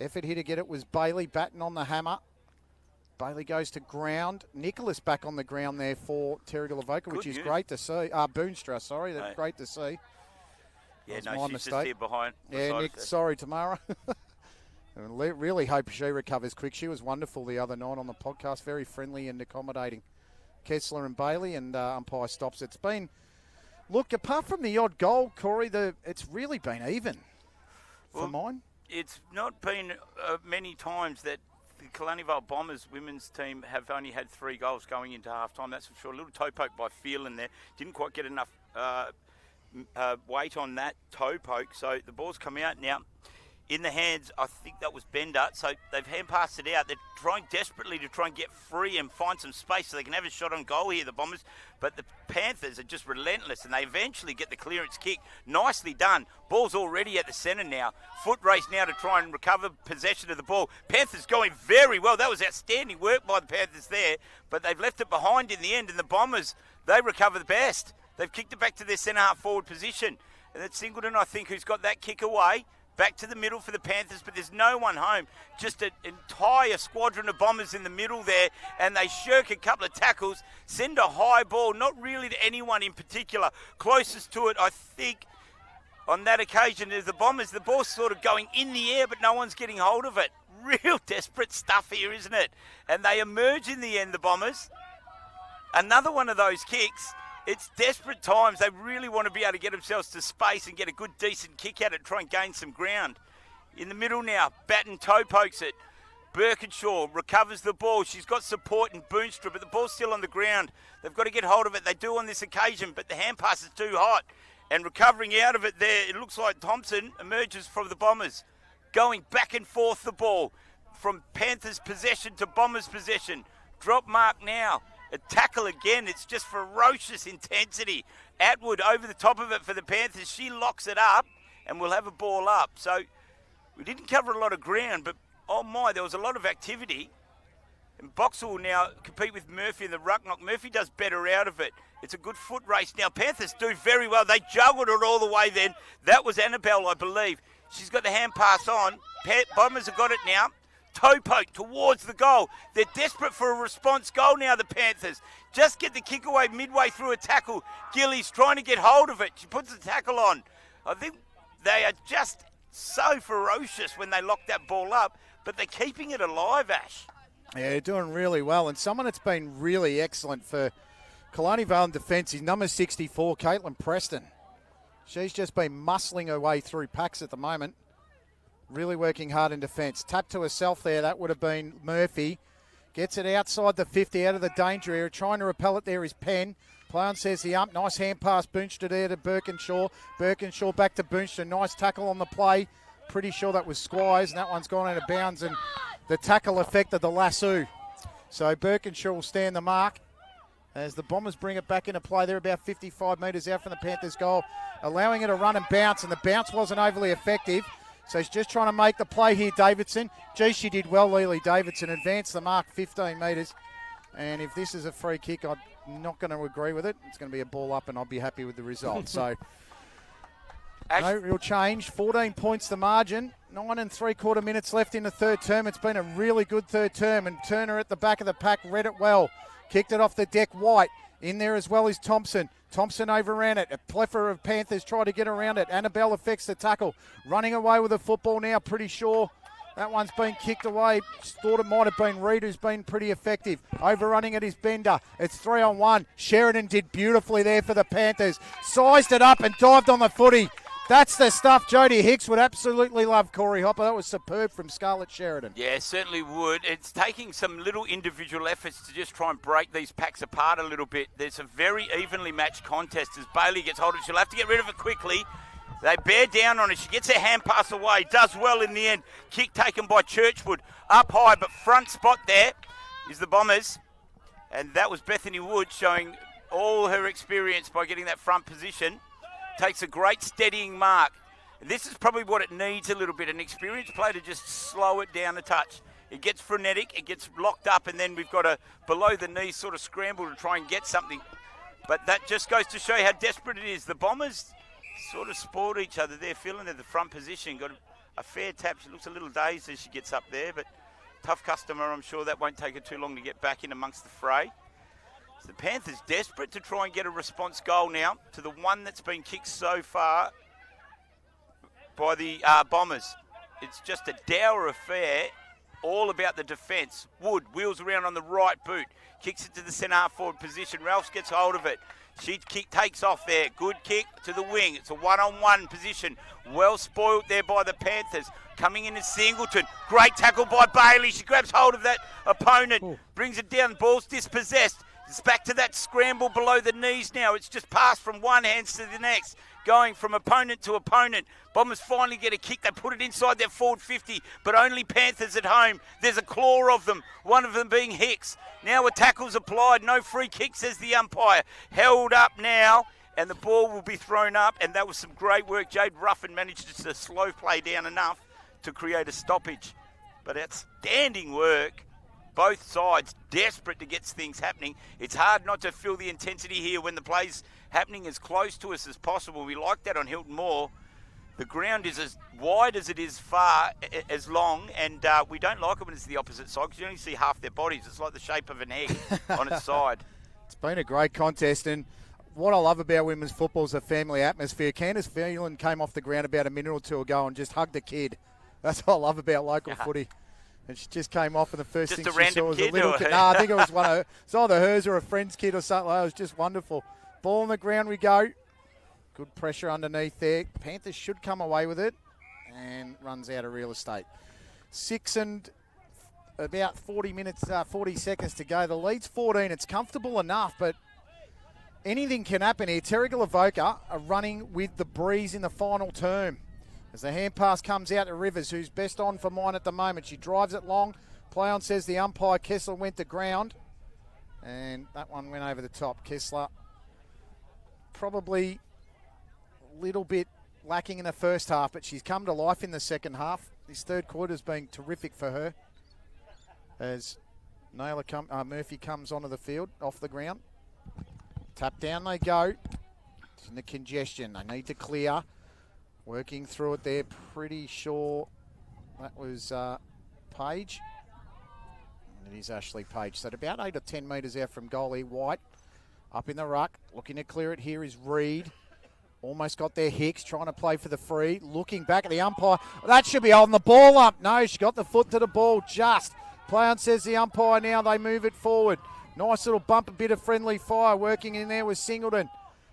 C: Effort here to get it was Bailey. Batten on the hammer. Bailey goes to ground. Nicholas back on the ground there for Terrigal Avoca, which is great to see. Boonstra, sorry. That's great to see.
A: Yeah, no, she's just here behind.
C: Yeah, Nick, sorry, Tamara. Really hope she recovers quick. She was wonderful the other night on the podcast. Very friendly and accommodating. Kessler and Bailey, and umpire stops. It's been, look, apart from the odd goal, Corey, it's really been even for mine. It's
A: not been many times that the Killarney Vale Bombers women's team have only had 3 goals going into half-time. That's for sure. A little toe poke by Phelan there. Didn't quite get enough weight on that toe poke. So the ball's come out now. in the hands, I think that was Bender. So they've hand passed it out. They're trying desperately to try and get free and find some space so they can have a shot on goal here, the Bombers. But the Panthers are just relentless, and they eventually get the clearance kick. Nicely done. Ball's already at the centre now. Foot race now to try and recover possession of the ball. Panthers going very well. That was outstanding work by the Panthers there, but they've left it behind in the end, and the Bombers, they recover the best. They've kicked it back to their centre-half forward position. And it's Singleton, I think, who's got that kick away. Back to the middle for the Panthers, but there's no one home. Just an entire squadron of Bombers in the middle there, and they shirk a couple of tackles, send a high ball, not really to anyone in particular. Closest to it, I think, on that occasion, is the Bombers. The ball's sort of going in the air, but no one's getting hold of it. Real desperate stuff here, isn't it? And they emerge in the end, the Bombers. Another one of those kicks. It's desperate times. They really want to be able to get themselves to space and get a good, decent kick at it, try and gain some ground. In the middle now, Batten toe pokes it. Birkinshaw recovers the ball. She's got support in Boonstra, but the ball's still on the ground. They've got to get hold of it. They do on this occasion, but the hand pass is too hot. And recovering out of it there, it looks like Thompson emerges from the Bombers. Going back and forth the ball from Panthers' possession to Bombers' possession. Drop mark now. A tackle again. It's just ferocious intensity. Atwood over the top of it for the Panthers. She locks it up and we'll have a ball up. So we didn't cover a lot of ground, but oh my, there was a lot of activity. And Boxer will now compete with Murphy in the ruck knock. Murphy does better out of it. It's a good foot race. Now Panthers do very well. They juggled it all the way then. That was Annabelle, I believe. She's got the hand pass on. Bombers have got it now. Toe poke towards the goal. They're desperate for a response goal now, the Panthers. Just get the kick away midway through a tackle. Gillies trying to get hold of it. She puts the tackle on. I think they are just so ferocious when they lock that ball up, but they're keeping it alive, Ash.
C: Yeah, they're doing really well. And someone that's been really excellent for Killarney Vale in defence is number 64, Caitlin Preston. She's just been muscling her way through packs at the moment. Really working hard in defence. Tap to herself there. That would have been Murphy. Gets it outside the 50, out of the danger area. Trying to repel it there is Penn. Play on says the ump. Nice hand pass. Boonstra there to Birkinshaw. Birkinshaw back to Boonstra. Nice tackle on the play. Pretty sure that was Squires, and that one's gone out of bounds, and the tackle affected the lasso. So Birkinshaw will stand the mark as the Bombers bring it back into play. They're about 55 metres out from the Panthers' goal, allowing it to run and bounce, and the bounce wasn't overly effective. So he's just trying to make the play here, Davidson. Gee, she did well, Lily Davidson. Advanced the mark 15 metres. And if this is a free kick, I'm not going to agree with it. It's going to be a ball up, and I'll be happy with the result. So no real change. 14 points the margin. 9 3/4 minutes left in the third term. It's been a really good third term. And Turner at the back of the pack read it well. Kicked it off the deck. White in there as well as Thompson. Thompson overran it. A plethora of Panthers try to get around it. Annabelle affects the tackle. Running away with the football now, pretty sure. That one's been kicked away. Just thought it might have been Reed, who's been pretty effective. Overrunning it is Bender. It's 3-on-1. Sheridan did beautifully there for the Panthers. Sized it up and dived on the footy. That's the stuff Jodie Hicks would absolutely love, Corey Hopper. That was superb from Scarlett Sheridan.
A: Yeah, certainly would. It's taking some little individual efforts to just try and break these packs apart a little bit. There's a very evenly matched contest as Bailey gets hold of it. She'll have to get rid of it quickly. They bear down on it. She gets her hand pass away. Does well in the end. Kick taken by Churchwood. Up high, but front spot there is the Bombers. And that was Bethany Wood showing all her experience by getting that front position. Takes a great steadying mark. This is probably what it needs a little bit, an experienced player to just slow it down a touch. It gets frenetic, it gets locked up, and then we've got a below the knee sort of scramble to try and get something. But that just goes to show you how desperate it is. The Bombers sort of spoiled each other. They're feeling at the front position. Got a fair tap. She looks a little dazed as she gets up there, but tough customer. I'm sure that won't take her too long to get back in amongst the fray. So the Panthers desperate to try and get a response goal now to the one that's been kicked so far by the Bombers. It's just a dour affair, all about the defence. Wood wheels around on the right boot, kicks it to the centre half forward position. Ralphs gets hold of it. She takes off there. Good kick to the wing. It's a one-on-one position. Well spoiled there by the Panthers. Coming in is Singleton. Great tackle by Bailey. She grabs hold of that opponent, brings it down. Ball's dispossessed. It's back to that scramble below the knees now. It's just passed from one hand to the next. going from opponent to opponent. Bombers finally get a kick. They put it inside their forward 50, but only Panthers at home. There's a claw of them, one of them being Hicks. Now a tackle's applied. No free kick, says the umpire. Held up now, and the ball will be thrown up, and that was some great work. Jade Ruffin managed to slow play down enough to create a stoppage. But outstanding work. Both sides desperate to get things happening. It's hard not to feel the intensity here when the play's happening as close to us as possible. We like that on Hilton Moor. The ground is as wide as it is far, as long, and we don't like it when it's the opposite side because you only see half their bodies. It's like the shape of an egg on its side.
C: It's been a great contest, and what I love about women's football is the family atmosphere. Candace Phelan came off the ground about a minute or two ago and just hugged a kid. That's what I love about local footy. And she just came off, and the first thing she saw was a little kid. No, I think it was it's either hers or a friend's kid or something. It was just wonderful. Ball on the ground we go. Good pressure underneath there. Panthers should come away with it, and runs out of real estate. 6 and about 40 seconds to go. The lead's 14. It's comfortable enough, but anything can happen here. Terrigal Avoca are running with the breeze in the final term. As the hand pass comes out to Rivers, who's best on for mine at the moment. She drives it long. Play on, says the umpire. Kessler went to ground. And that one went over the top. Kessler probably a little bit lacking in the first half, but she's come to life in the second half. This third quarter's been terrific for her. As Murphy comes onto the field, off the ground. Tap down they go. It's in the congestion. They need to clear. Working through it there, pretty sure that was Page. And it is Ashley Page. So at about 8 or 10 metres out from goalie, White up in the ruck. Looking to clear it here is Reed. Almost got there, Hicks trying to play for the free. Looking back at the umpire. That should be holding the ball up. No, she got the foot to the ball just. Play on, says the umpire now. They move it forward. Nice little bump, a bit of friendly fire. Working in there with Singleton.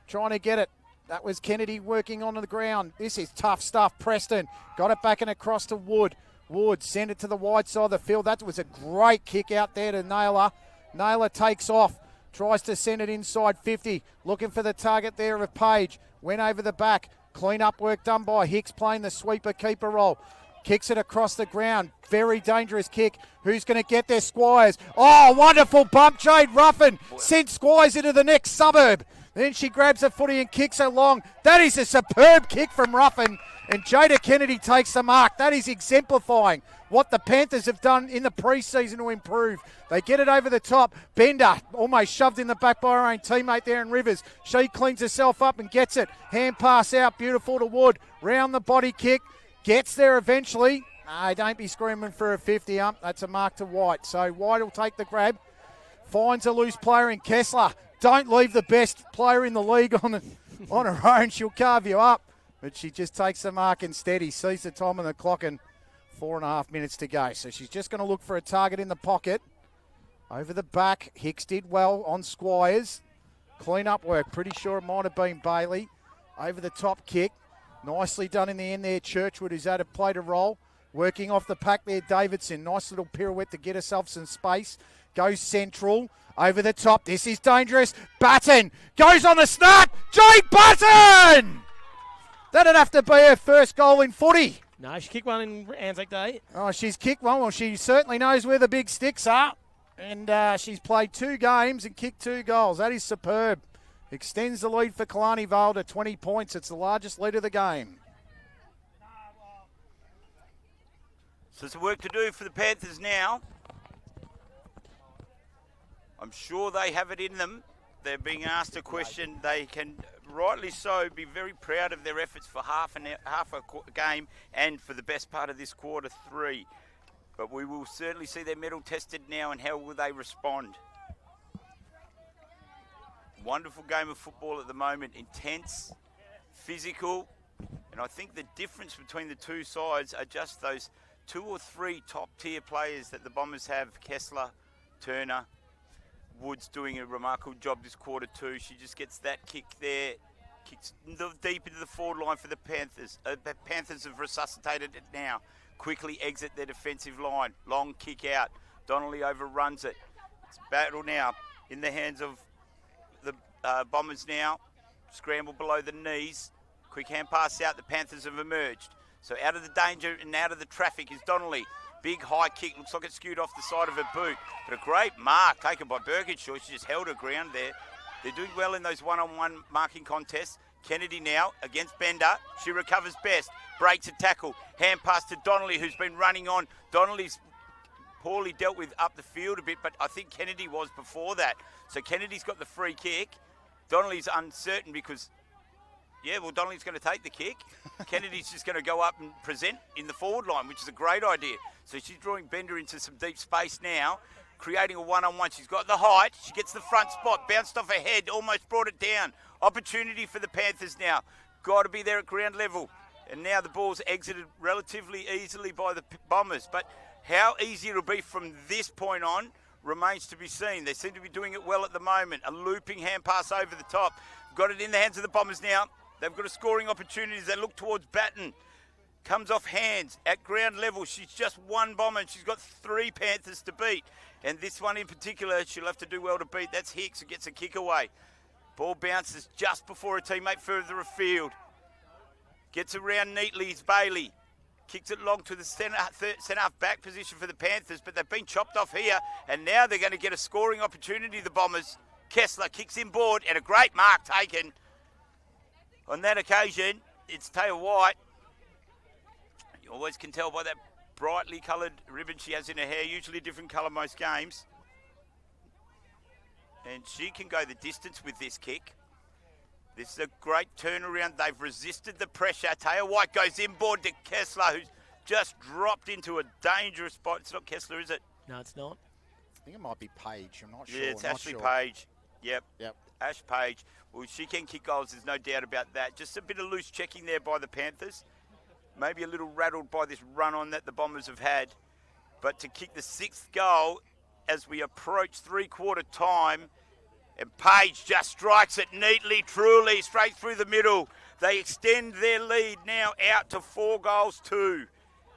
C: Trying to get it. That was Kennedy working onto the ground. This is tough stuff. Preston got it back and across to Wood. Wood sent it to the wide side of the field. That was a great kick out there to Naylor. Naylor takes off. Tries to send it inside 50. Looking for the target there of Page. Went over the back. Clean up work done by Hicks playing the sweeper keeper role. Kicks it across the ground. Very dangerous kick. Who's going to get there? Squires. Oh, wonderful bump. Jade Ruffin sent Squires into the next suburb. Then she grabs the footy and kicks her long. That is a superb kick from Ruffin. And Jada Kennedy takes the mark. That is exemplifying what the Panthers have done in the preseason to improve. They get it over the top. Bender almost shoved in the back by her own teammate there in Rivers. She cleans herself up and gets it. Hand pass out. Beautiful to Wood. Round the body kick. Gets there eventually. No, don't be screaming for a 50 ump. That's a mark to White. So White will take the grab. Finds a loose player in Kessler. Don't leave the best player in the league on her own. She'll carve you up. But she just takes the mark and steady. Sees the time on the clock and 4.5 minutes to go. So she's just going to look for a target in the pocket. Over the back. Hicks did well on Squires. Clean up work. Pretty sure it might have been Bailey. Over the top kick. Nicely done in the end there. Churchwood, who's had a play to roll. Working off the pack there, Davidson. Nice little pirouette to get herself some space. Goes central. Over the top. This is dangerous. Batten goes on the snap. Jade Batten! That'd have to be her first goal in footy.
E: No, she kicked one in Anzac Day.
C: Oh, she's kicked one. Well, she certainly knows where the big sticks are. And she's played 2 games and kicked 2 goals. That is superb. Extends the lead for Killarney Vale to 20 points. It's the largest lead of the game.
A: So there's work to do for the Panthers now. I'm sure they have it in them. They're being asked a question. They can, rightly so, be very proud of their efforts for half a game and for the best part of this quarter 3. But we will certainly see their mettle tested now, and how will they respond? Wonderful game of football at the moment. Intense, physical, and I think the difference between the two sides are just those 2 or 3 top-tier players that the Bombers have. Kessler, Turner, Wood's doing a remarkable job this quarter 2. She just gets that kick there, kicks deep into the forward line for the Panthers. The Panthers have resuscitated it now. Quickly exit their defensive line. Long kick out. Donnelly overruns it. It's battle now in the hands of the Bombers now. Scramble below the knees. Quick hand pass out. The Panthers have emerged. So out of the danger and out of the traffic is Donnelly. Big high kick. Looks like it skewed off the side of her boot. But a great mark taken by Birkinshaw. She just held her ground there. They're doing well in those one-on-one marking contests. Kennedy now against Bender. She recovers best. Breaks a tackle. Hand pass to Donnelly, who's been running on. Donnelly's poorly dealt with up the field a bit, but I think Kennedy was before that. So Kennedy's got the free kick. Donnelly's uncertain because, Donnelly's going to take the kick. Kennedy's just going to go up and present in the forward line, which is a great idea. So she's drawing Bender into some deep space now, creating a one-on-one. She's got the height. She gets the front spot, bounced off her head, almost brought it down. Opportunity for the Panthers now. Got to be there at ground level. And now the ball's exited relatively easily by the Bombers. But how easy it'll be from this point on remains to be seen. They seem to be doing it well at the moment. A looping hand pass over the top. Got it in the hands of the Bombers now. They've got a scoring opportunity as they look towards Batten. Comes off hands at ground level. She's just one Bomber and she's got 3 Panthers to beat. And this one in particular, she'll have to do well to beat. That's Hicks who gets a kick away. Ball bounces just before a teammate further afield. Gets around neatly is Bailey. Kicks it long to the centre half back position for the Panthers, but they've been chopped off here, and now they're going to get a scoring opportunity, the Bombers. Kessler kicks inboard, and a great mark taken. On that occasion, it's Taya White. You always can tell by that brightly coloured ribbon she has in her hair, usually a different colour most games. And she can go the distance with this kick. This is a great turnaround. They've resisted the pressure. Taya White goes inboard to Kessler, who's just dropped into a dangerous spot. It's not Kessler, is it?
F: No, it's not.
C: I think it might be Page. I'm not sure.
A: Yeah, it's Ashley Page. Yep. Ash Page. Well, she can kick goals. There's no doubt about that. Just a bit of loose checking there by the Panthers. Maybe a little rattled by this run-on that the Bombers have had. But to kick the 6th goal as we approach three-quarter time, and Page just strikes it neatly, truly, straight through the middle. They extend their lead now out to 4-2.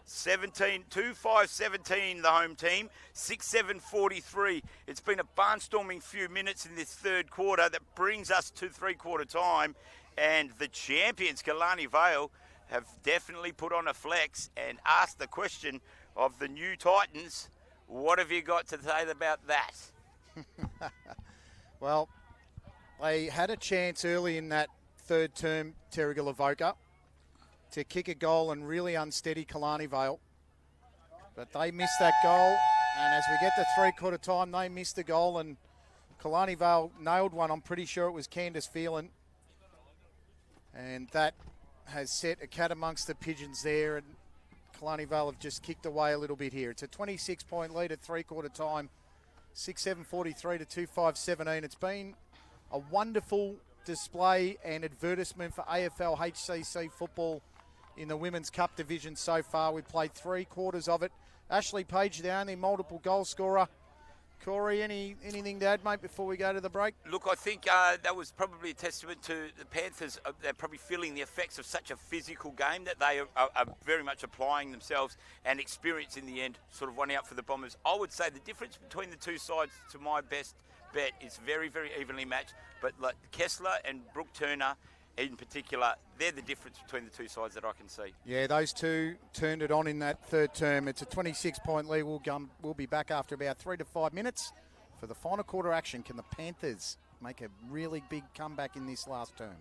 A: 2-5-17, the home team. 6-7-43. It's been a barnstorming few minutes in this third quarter that brings us to three-quarter time. And the champions, Killarney Vale, have definitely put on a flex and asked the question of the new Titans, what have you got to say about that?
C: Well, they had a chance early in that third term, Terrigal Avoca, to kick a goal and really unsteady Killarney Vale. But they missed that goal, and as we get to three-quarter time, they missed the goal, and Killarney Vale nailed one. I'm pretty sure it was Candice Phelan. And that has set a cat amongst the pigeons there, and Killarney Vale have just kicked away a little bit here. It's a 26-point lead at three-quarter time. 6-7-43 to 2-5-17. It's been a wonderful display and advertisement for AFL HCC football in the Women's Cup division so far. We've played 3/4 of it. Ashley Page, the only multiple goal scorer. Corey, anything to add, mate, before we go to the break?
A: Look, I think that was probably a testament to the Panthers. They're probably feeling the effects of such a physical game that they are very much applying themselves, and experience in the end sort of won out for the Bombers. I would say the difference between the two sides, to my best bet, is very, very evenly matched. But like Kessler and Brooke Turner in particular, they're the difference between the two sides that I can see.
C: Yeah, those two turned it on in that third term. It's a 26-point lead. We'll be back after about 3 to 5 minutes for the final quarter action. Can the Panthers make a really big comeback in this last term?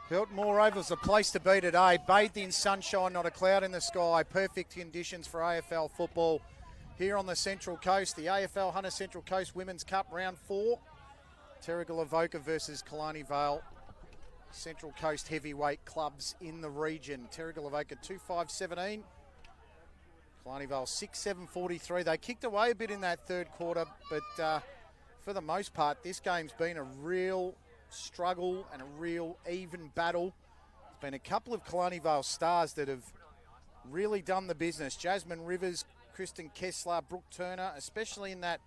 C: Hilton Moore Oval's the place to be today. Bathed in sunshine, not a cloud in the sky. Perfect conditions for AFL football here on the Central Coast. The AFL Hunter Central Coast Women's Cup Round 4. Terrigal Avoca versus Killarney Vale. Central Coast heavyweight clubs in the region. Terrigal Avoca 2-5-17. Killarney Vale 6-7-43. They kicked away a bit in that third quarter, but for the most part, this game's been a real struggle and a real even battle. There's been a couple of Killarney Vale stars that have really done the business. Jasmine Rivers, Kristen Kessler, Brooke Turner, especially in that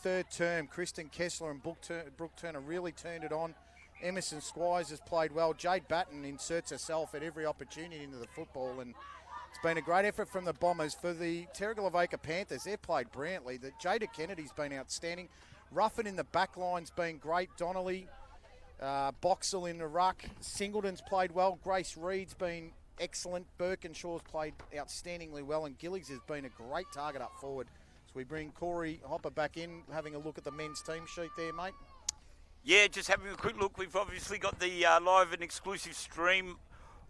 C: third term. Kristen Kessler and Brooke Turner really turned it on. Emerson Squires has played well. Jade Batten inserts herself at every opportunity into the football, and it's been a great effort from the Bombers. For the Terrigal Avoca Panthers, they've played brilliantly. The Jada Kennedy's been outstanding. Ruffin in the back line's been great. Donnelly, Boxall in the ruck. Singleton's played well. Grace Reed's been excellent. Birkenshaw's played outstandingly well, and Gillies has been a great target up forward. So we bring Corey Hopper back in, having a look at the men's team sheet there, mate.
A: Yeah, just having a quick look. We've obviously got the live and exclusive stream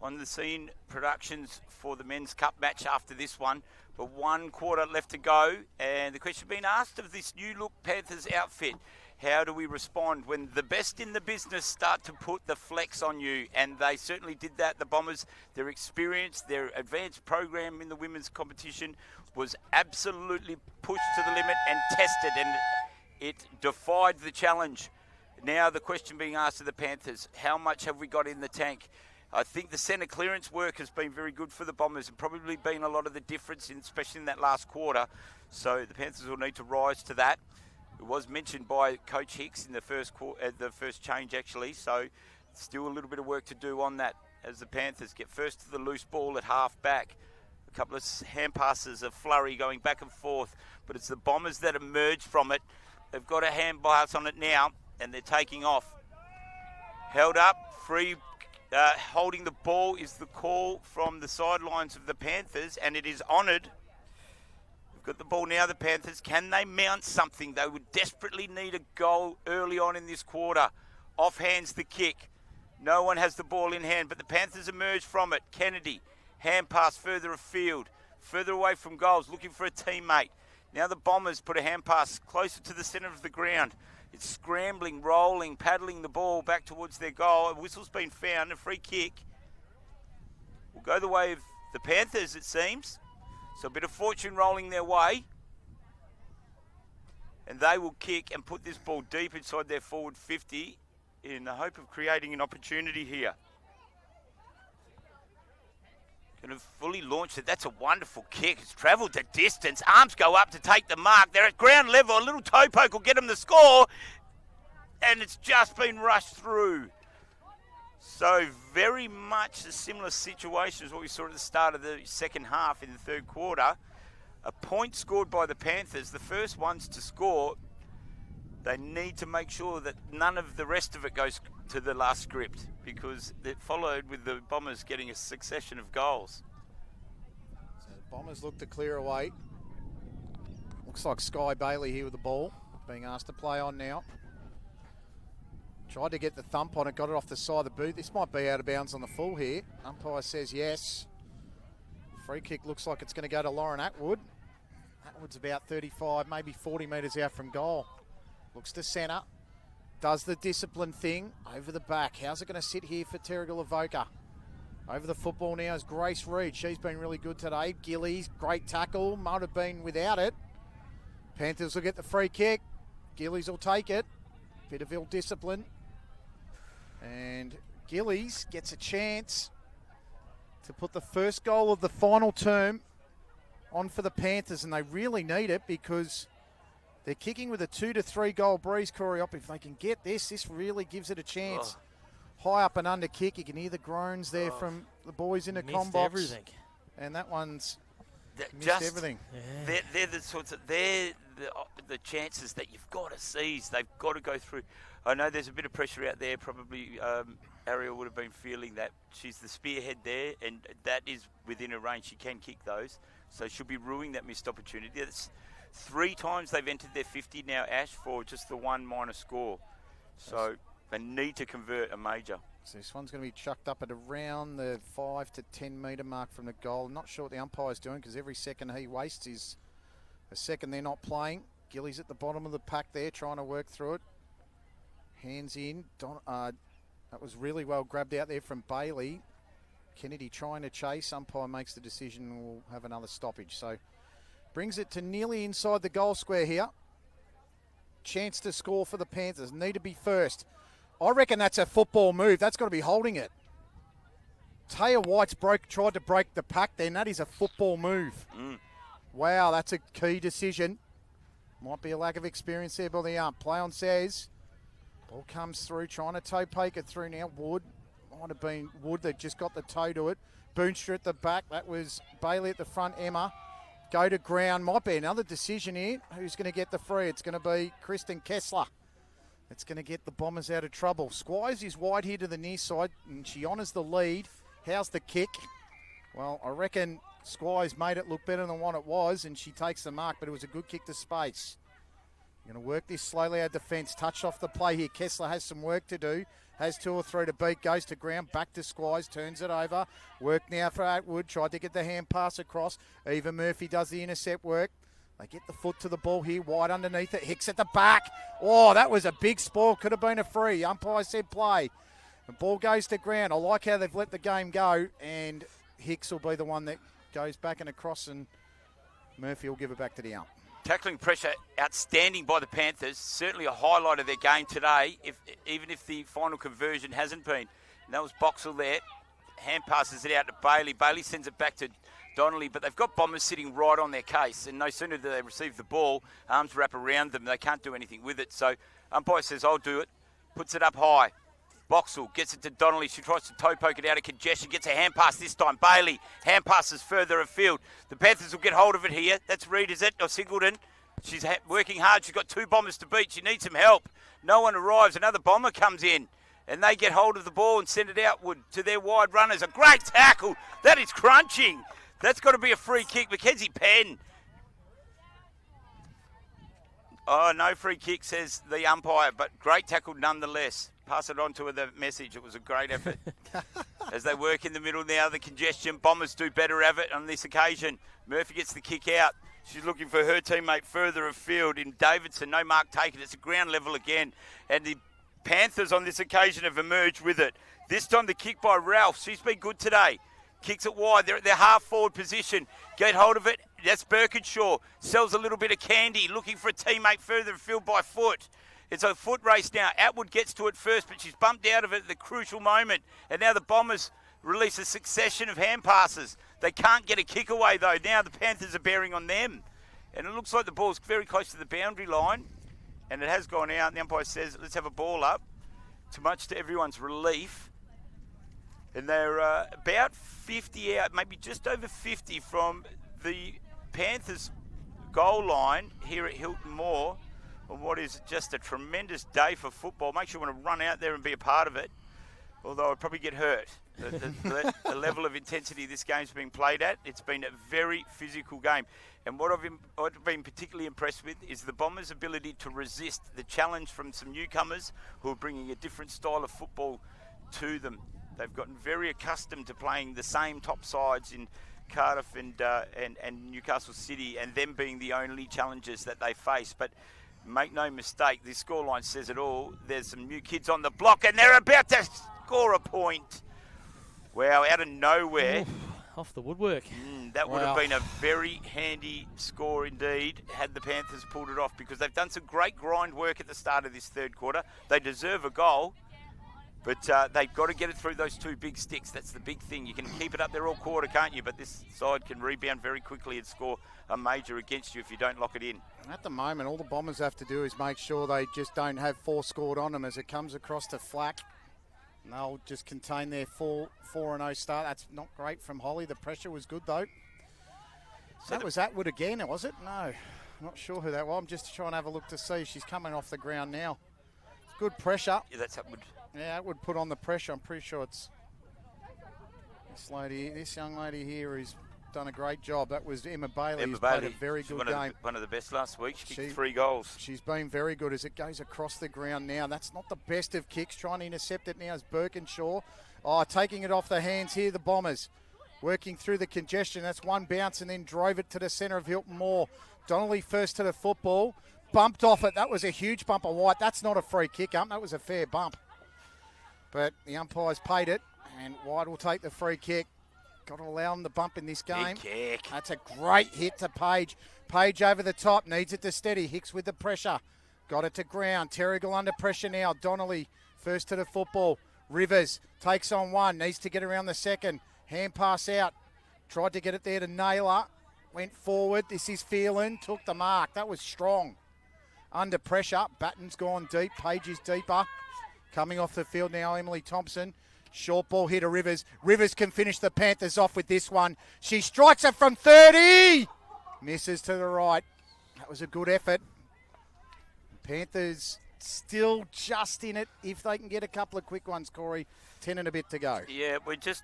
A: on the scene productions for the men's cup match after this one. But 1 quarter left to go, and the question being asked of this new look Panthers outfit: how do we respond when the best in the business start to put the flex on you? And they certainly did that. The Bombers, their experience, their advanced program in the women's competition was absolutely pushed to the limit and tested, and it defied the challenge. Now the question being asked of the Panthers: how much have we got in the tank? I think the centre clearance work has been very good for the Bombers and probably been a lot of the difference, especially in that last quarter. So the Panthers will need to rise to that. It was mentioned by Coach Hicks in the first change, actually. So still a little bit of work to do on that as the Panthers get first to the loose ball at half back. A couple of hand passes, a flurry going back and forth, but it's the Bombers that emerge from it. They've got a hand pass on it now, and they're taking off. Held up, free. Holding the ball is the call from the sidelines of the Panthers, and it is honoured. We've got the ball now, the Panthers. Can they mount something? They would desperately need a goal early on in this quarter. Offhands the kick. No one has the ball in hand, but the Panthers emerge from it. Kennedy, hand pass further afield, further away from goals, looking for a teammate. Now the Bombers put a hand pass closer to the centre of the ground. It's scrambling, rolling, paddling the ball back towards their goal. A whistle's been found, a free kick. Will go the way of the Panthers, it seems. So a bit of fortune rolling their way. And they will kick and put this ball deep inside their forward 50 in the hope of creating an opportunity here. Going to fully launch it. That's a wonderful kick. It's travelled the distance. Arms go up to take the mark. They're at ground level. A little toe poke will get them the score. And it's just been rushed through. So very much a similar situation as what we saw at the start of the second half in the third quarter. A point scored by the Panthers. The first ones to score. They need to make sure that none of the rest of it goes to the last script, because it followed with the Bombers getting a succession of goals.
C: So the Bombers look to clear away. Looks like Sky Bailey here with the ball, being asked to play on now. Tried to get the thump on it, got it off the side of the boot. This might be out of bounds on the full here. Umpire says yes. Free kick looks like it's going to go to Lauren Atwood. Atwood's about 35, maybe 40 metres out from goal. Looks to centre. Does the discipline thing over the back. How's it going to sit here for Terrigal Avoca? Over the football now is Grace Reed. She's been really good today. Gillies, great tackle. Might have been without it. Panthers will get the free kick. Gillies will take it. Bit of ill discipline. And Gillies gets a chance to put the first goal of the final term on for the Panthers, and they really need it because they're kicking with a 2 to 3 goal breeze, Corey Up. If they can get this really gives it a chance. High up and under kick. You can hear the groans there from the boys in the comm box.
F: Everything.
C: And that one's
A: just
C: missed everything.
A: Yeah. They're the sorts of the chances that you've got to seize. They've got to go through. I know there's a bit of pressure out there. Probably Ariel would have been feeling that she's the spearhead there, and that is within her range. She can kick those, so she'll be ruining that missed opportunity. That's 3 times they've entered their 50 now, Ash, for just the one minor score. So they need to convert a major.
C: So this one's going to be chucked up at around the 5 to 10 metre mark from the goal. I'm not sure what the umpire's doing because every second he wastes is a second they're not playing. Gilly's at the bottom of the pack there trying to work through it. Hands in. That was really well grabbed out there from Bailey. Kennedy trying to chase. Umpire makes the decision and we'll have another stoppage. So brings it to nearly inside the goal square here. Chance to score for the Panthers. Need to be first. I reckon that's a football move. That's got to be holding it. Taya White's tried to break the pack then. That is a football move. Wow, that's a key decision. Might be a lack of experience there by the ump. Play on says. Ball comes through, trying to toe poke it through now. Wood. Might have been Wood that just got the toe to it. Boonstra at the back. That was Bailey at the front. Emma. Go to ground. Might be another decision here. Who's going to get the free? It's going to be Kristen Kessler. It's going to get the Bombers out of trouble. Squires is wide here to the near side, and she honours the lead. How's the kick? Well, I reckon Squires made it look better than what it was, and she takes the mark, but it was a good kick to space. Going to work this slowly out defence. Touch off the play here. Kessler has some work to do. Has 2 or 3 to beat. Goes to ground. Back to Squires. Turns it over. Work now for Atwood. Tried to get the hand pass across. Eva Murphy does the intercept work. They get the foot to the ball here. Wide underneath it. Hicks at the back. Oh, that was a big spoil. Could have been a free. Umpire said play. The ball goes to ground. I like how they've let the game go. And Hicks will be the one that goes back and across. And Murphy will give it back to the ump.
A: Tackling pressure outstanding by the Panthers. Certainly a highlight of their game today, even if the final conversion hasn't been. And that was Boxall there. Hand passes it out to Bailey. Bailey sends it back to Donnelly, but they've got Bombers sitting right on their case. And no sooner do they receive the ball, arms wrap around them, they can't do anything with it. So umpire says, I'll do it. Puts it up high. Boxall gets it to Donnelly. She tries to toe poke it out of congestion. Gets a hand pass this time. Bailey hand passes further afield. The Panthers will get hold of it here. That's Reed, is it? Or Singleton. She's working hard. She's got 2 Bombers to beat. She needs some help. No one arrives. Another Bomber comes in. And they get hold of the ball and send it outward to their wide runners. A great tackle. That is crunching. That's got to be a free kick. Mackenzie Penn. Oh, no free kick, says the umpire, but great tackle nonetheless. Pass it on to her, the message. It was a great effort. As they work in the middle now, the congestion. Bombers do better of it on this occasion. Murphy gets the kick out. She's looking for her teammate further afield in Davidson. No mark taken. It's a ground level again. And the Panthers on this occasion have emerged with it. This time the kick by Ralph. She's been good today. Kicks it wide. They're at their half-forward position. Get hold of it. That's Birkinshaw. Sells a little bit of candy. Looking for a teammate further afield by foot. It's a foot race now. Atwood gets to it first, but she's bumped out of it at the crucial moment. And now the Bombers release a succession of hand passes. They can't get a kick away, though. Now the Panthers are bearing on them. And it looks like the ball's very close to the boundary line. And it has gone out. And the umpire says, let's have a ball up. Too much to everyone's relief. And they're about 50 out, maybe just over 50 from the Panthers goal line here at Hilton Moor on what is just a tremendous day for football. Makes you want to run out there and be a part of it, although I'd probably get hurt. The level of intensity this game's been played at, it's been a very physical game. And what I've been particularly impressed with is the Bombers' ability to resist the challenge from some newcomers who are bringing a different style of football to them. They've gotten very accustomed to playing the same top sides in Cardiff and Newcastle City, and them being the only challenges that they face. But make no mistake, this scoreline says it all. There's some new kids on the block, and they're about to score a point. Wow, out of nowhere.
F: Oof, off the woodwork.
A: That would have been a very handy score indeed had the Panthers pulled it off, because they've done some great grind work at the start of this third quarter. They deserve a goal. But they've got to get it through those 2 big sticks. That's the big thing. You can keep it up there all quarter, can't you? But this side can rebound very quickly and score a major against you if you don't lock it in. And
C: at the moment, all the Bombers have to do is make sure they just don't have 4 scored on them as it comes across to Flack. And they'll just contain their 4-0 start. That's not great from Holly. The pressure was good, though. So that was Atwood again, was it? No, I'm not sure who that was. I'm just trying to have a look to see. She's coming off the ground now. Good pressure.
A: Yeah, that's Atwood.
C: Yeah, it would put on the pressure. I'm pretty sure it's this young lady here is done a great job. That was Emma Bailey. Emma Bailey played a very good game.
A: One of the best last week. She kicked 3 goals.
C: She's been very good as it goes across the ground now. That's not the best of kicks. Trying to intercept it now is Birkinshaw. Taking it off the hands here, the Bombers. Working through the congestion. That's one bounce and then drove it to the centre of Hilton Moore. Donnelly first to the football. Bumped off it. That was a huge bump of White. That's not a free kick up. That was a fair bump. But the umpires paid it, and White will take the free kick. Got to allow him the bump in this game.
A: Big kick.
C: That's a great hit to Page. Page over the top. Needs it to steady. Hicks with the pressure. Got it to ground. Terrigal under pressure now. Donnelly first to the football. Rivers takes on one. Needs to get around the second. Hand pass out. Tried to get it there to Naylor. Went forward. This is Phelan. Took the mark. That was strong. Under pressure. Batten's gone deep. Page is deeper. Coming off the field now, Emily Thompson. Short ball here to Rivers. Rivers can finish the Panthers off with this one. She strikes it from 30. Misses to the right. That was a good effort. Panthers still just in it if they can get a couple of quick ones, Corey. 10 and a bit to go.
A: Yeah, we're just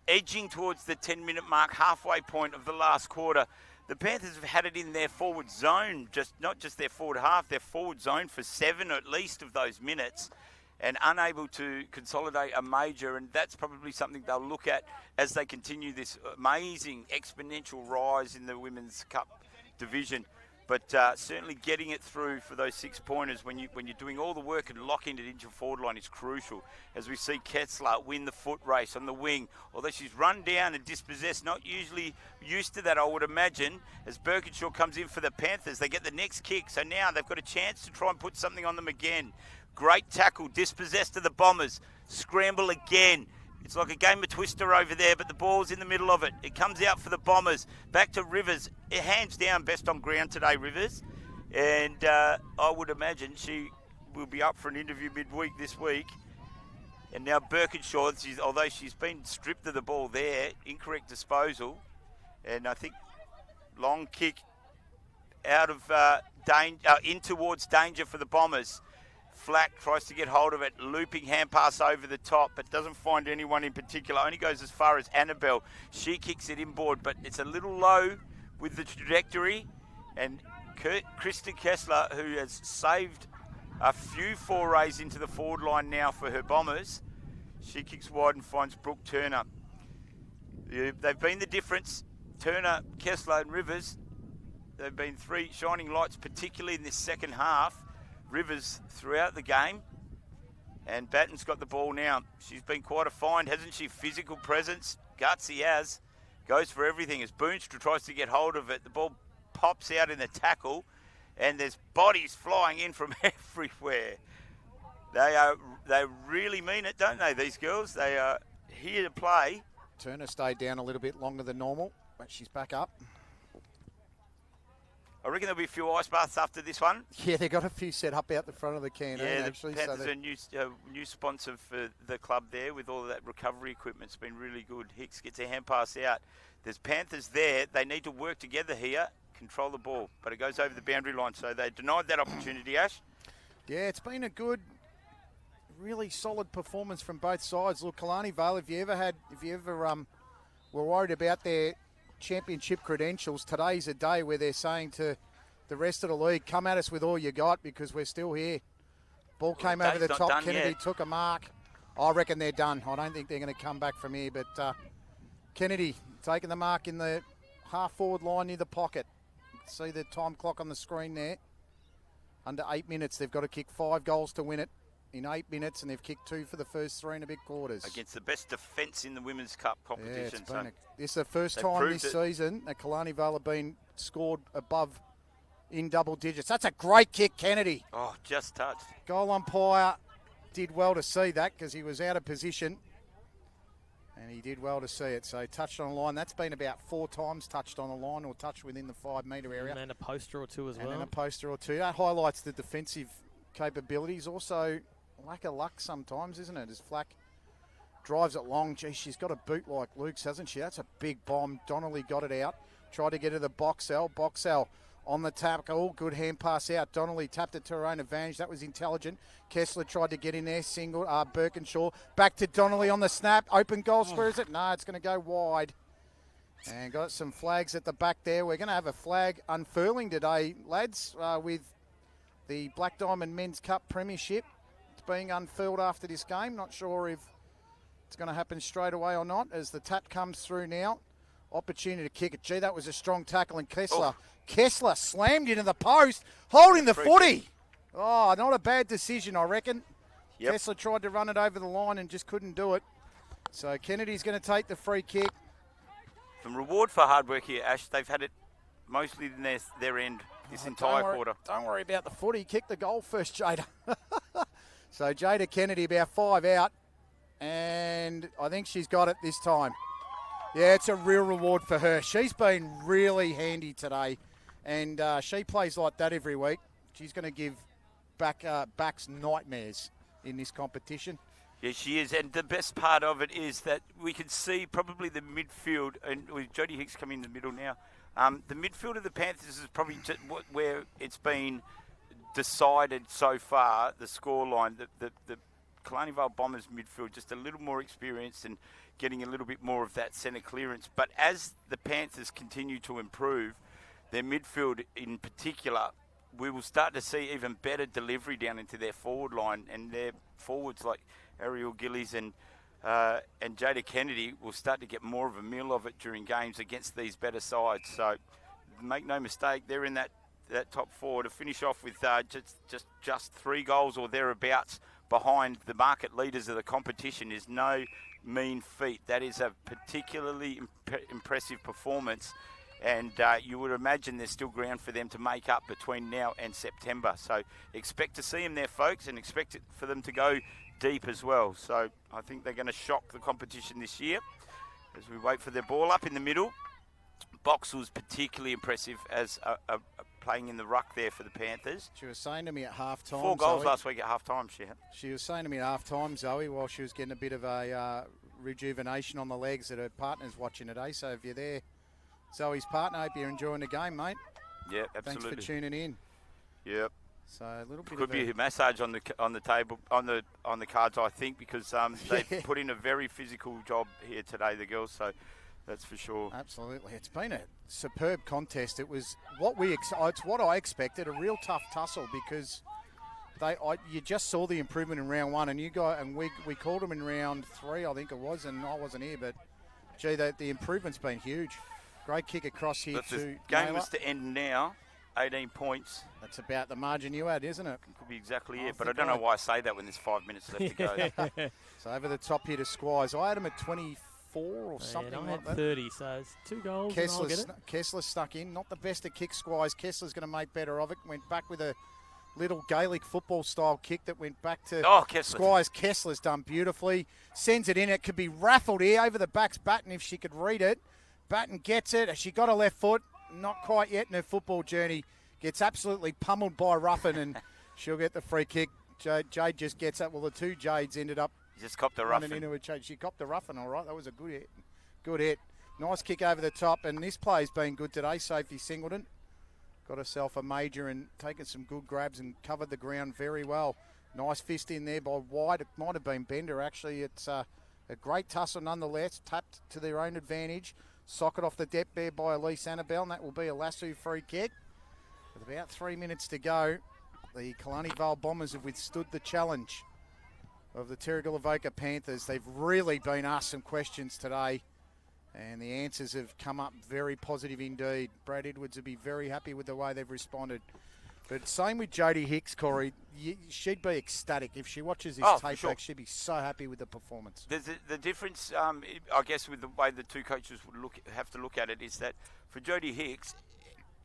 A: edging towards the 10-minute mark, halfway point of the last quarter. The Panthers have had it in their forward zone, not just their forward half, their forward zone for 7 at least of those minutes, and unable to consolidate a major, and that's probably something they'll look at as they continue this amazing exponential rise in the Women's Cup division. But certainly getting it through for those 6-pointers when you're doing all the work and locking it into your forward line is crucial. As we see Ketzler win the foot race on the wing, although she's run down and dispossessed, not usually used to that, I would imagine. As Birkinshaw comes in for the Panthers, they get the next kick, so now they've got a chance to try and put something on them again. Great tackle, dispossessed to the Bombers, scramble again. It's like a game of Twister over there, but the ball's in the middle of it. It comes out for the Bombers. Back to Rivers. Hands down, best on ground today, Rivers. And I would imagine she will be up for an interview midweek this week. And now Birkinshaw, although she's been stripped of the ball there, incorrect disposal. And I think long kick out of in towards danger for the Bombers. Flack tries to get hold of it, looping hand pass over the top, but doesn't find anyone in particular. Only goes as far as Annabelle. She kicks it inboard, but it's a little low with the trajectory. And Krista Kessler, who has saved a few forays into the forward line now for her Bombers, she kicks wide and finds Brooke Turner. They've been the difference. Turner, Kessler and Rivers, they've been 3 shining lights, particularly in this second half. Rivers throughout the game, and Batten's got the ball now. She's been quite a find, hasn't she? Physical presence, gutsy as, goes for everything. As Boonstra tries to get hold of it, the ball pops out in the tackle, and there's bodies flying in from everywhere. They really mean it, don't they, these girls? They are here to play.
C: Turner stayed down a little bit longer than normal, but she's back up.
A: I reckon there'll be a few ice baths after this one.
C: Yeah, they've got a few set up out the front of the canteen,
A: actually. The Panthers are a new sponsor for the club there with all of that recovery equipment. It's been really good. Hicks gets a hand pass out. There's Panthers there. They need to work together here, control the ball, but it goes over the boundary line, so they denied that opportunity, Ash.
C: Yeah, it's been a good, really solid performance from both sides. Look, Killarney Vale, if you ever were worried about their championship credentials, today's a day where they're saying to the rest of the league, come at us with all you got because we're still here. Ball came over the top. Kennedy took a mark. I reckon they're done. I don't think they're going to come back from here, but Kennedy taking the mark in the half-forward line near the pocket. See the time clock on the screen there. Under 8 minutes, they've got to kick 5 goals to win it in 8 minutes, and they've kicked 2 for the first 3 and a bit quarters.
A: Against the best defence in the Women's Cup competition.
C: Yeah, this is the first time this season that Killarney Vale have been scored above in double digits. That's a great kick, Kennedy.
A: Oh, just touched.
C: Goal umpire did well to see that because he was out of position. And he did well to see it. So touched on the line. That's been about 4 times touched on the line or touched within the 5-metre area.
F: And a poster or two as well.
C: And a poster or two. That highlights the defensive capabilities. Also, lack of luck sometimes, isn't it? As Flack drives it long. Gee, she's got a boot like Luke's, hasn't she? That's a big bomb. Donnelly got it out. Tried to get to the Boxell. Boxell on the tap. Oh, good hand pass out. Donnelly tapped it to her own advantage. That was intelligent. Kessler tried to get in there. Single. Birkinshaw. Back to Donnelly on the snap. Open goal square, is it? No, it's going to go wide. And got some flags at the back there. We're going to have a flag unfurling today, lads, with the Black Diamond Men's Cup Premiership. It's being unfurled after this game. Not sure if it's going to happen straight away or not as the tap comes through now. Opportunity to kick it. Gee, that was a strong tackle, and Kessler. Oh. Kessler slammed into the post, holding the footy. Oh, not a bad decision, I reckon. Yep. Kessler tried to run it over the line and just couldn't do it. So Kennedy's going to take the free kick.
A: Some reward for hard work here, Ash. They've had it mostly in their end this entire quarter.
C: Don't worry about the footy. Kick the goal first, Jada. So Jada Kennedy about 5 out. And I think she's got it this time. Yeah, it's a real reward for her. She's been really handy today. And she plays like that every week. She's going to give backs nightmares in this competition.
A: Yeah, she is, and the best part of it is that we can see probably the midfield, and with Jodie Hicks coming in the middle now, the midfield of the Panthers is probably just where it's been decided so far, the scoreline. The Killarney Vale Bombers midfield just a little more experienced and getting a little bit more of that centre clearance. But as the Panthers continue to improve, their midfield in particular, we will start to see even better delivery down into their forward line, and their forwards like Ariel Gillies and Jada Kennedy will start to get more of a meal of it during games against these better sides. So make no mistake, they're in that top four to finish off with just 3 goals or thereabouts behind the market leaders of the competition is no mean feat. That is a particularly impressive performance. And you would imagine there's still ground for them to make up between now and September. So expect to see them there, folks, and expect it for them to go deep as well. So I think they're going to shock the competition this year as we wait for their ball up in the middle. Box was particularly impressive as playing in the ruck there for the Panthers.
C: She was saying to me at half-time,
A: 4 goals last week at half-time, she had.
C: She was saying to me at half-time, Zoe, while she was getting a bit of a rejuvenation on the legs that her partner's watching today. So if you're there, Zoe's partner, hope you're enjoying the game, mate.
A: Yeah, absolutely.
C: Thanks for tuning in.
A: Yep.
C: So a little bit
A: could be a massage on the table on the cards, I think, because they've put in a very physical job here today, the girls. So that's for sure.
C: Absolutely, it's been a superb contest. It was it's what I expected, a real tough tussle because you just saw the improvement in round 1, and we called them in round 3, I think it was, and I wasn't here, but gee, the improvement's been huge. Great kick across here to
A: the game was to end now, 18 points.
C: That's about the margin you had, isn't it?
A: Could be exactly it, but I don't know why I say that when there's 5 minutes left to go.
C: So over the top here to Squires. I had him at 24 or something
F: I
C: like
F: had
C: that.
F: 30, so it's 2 goals.
C: Kessler stuck in. Not the best at kick, Squires. Kessler's going to make better of it. Went back with a little Gaelic football style kick that went back to Squires. Kessler's done beautifully. Sends it in. It could be raffled here over the back's Batten if she could read it. Batten gets it. She got her left foot. Not quite yet in her football journey. Gets absolutely pummeled by Ruffin, and she'll get the free kick. Jade just gets up. Well, the 2 Jades ended up
A: just copped the Ruffin.
C: Into a she copped the Ruffin, all right. That was a good hit. Good hit. Nice kick over the top, and this play's been good today. Sophie Singleton got herself a major and taken some good grabs and covered the ground very well. Nice fist in there by White. It might have been Bender, actually. It's a great tussle nonetheless. Tapped to their own advantage. Socket off the depth there by Elise Annabelle, and that will be a lasso free kick. With about 3 minutes to go, the Killarney Vale Bombers have withstood the challenge of the Terrigal Avoca Panthers. They've really been asked some questions today, and the answers have come up very positive indeed. Brad Edwards would be very happy with the way they've responded. But same with Jodie Hicks, Corey. She'd be ecstatic. If she watches this tape back, she'd be so happy with the performance.
A: The difference, I guess, with the way the 2 coaches would have to look at it is that for Jodie Hicks,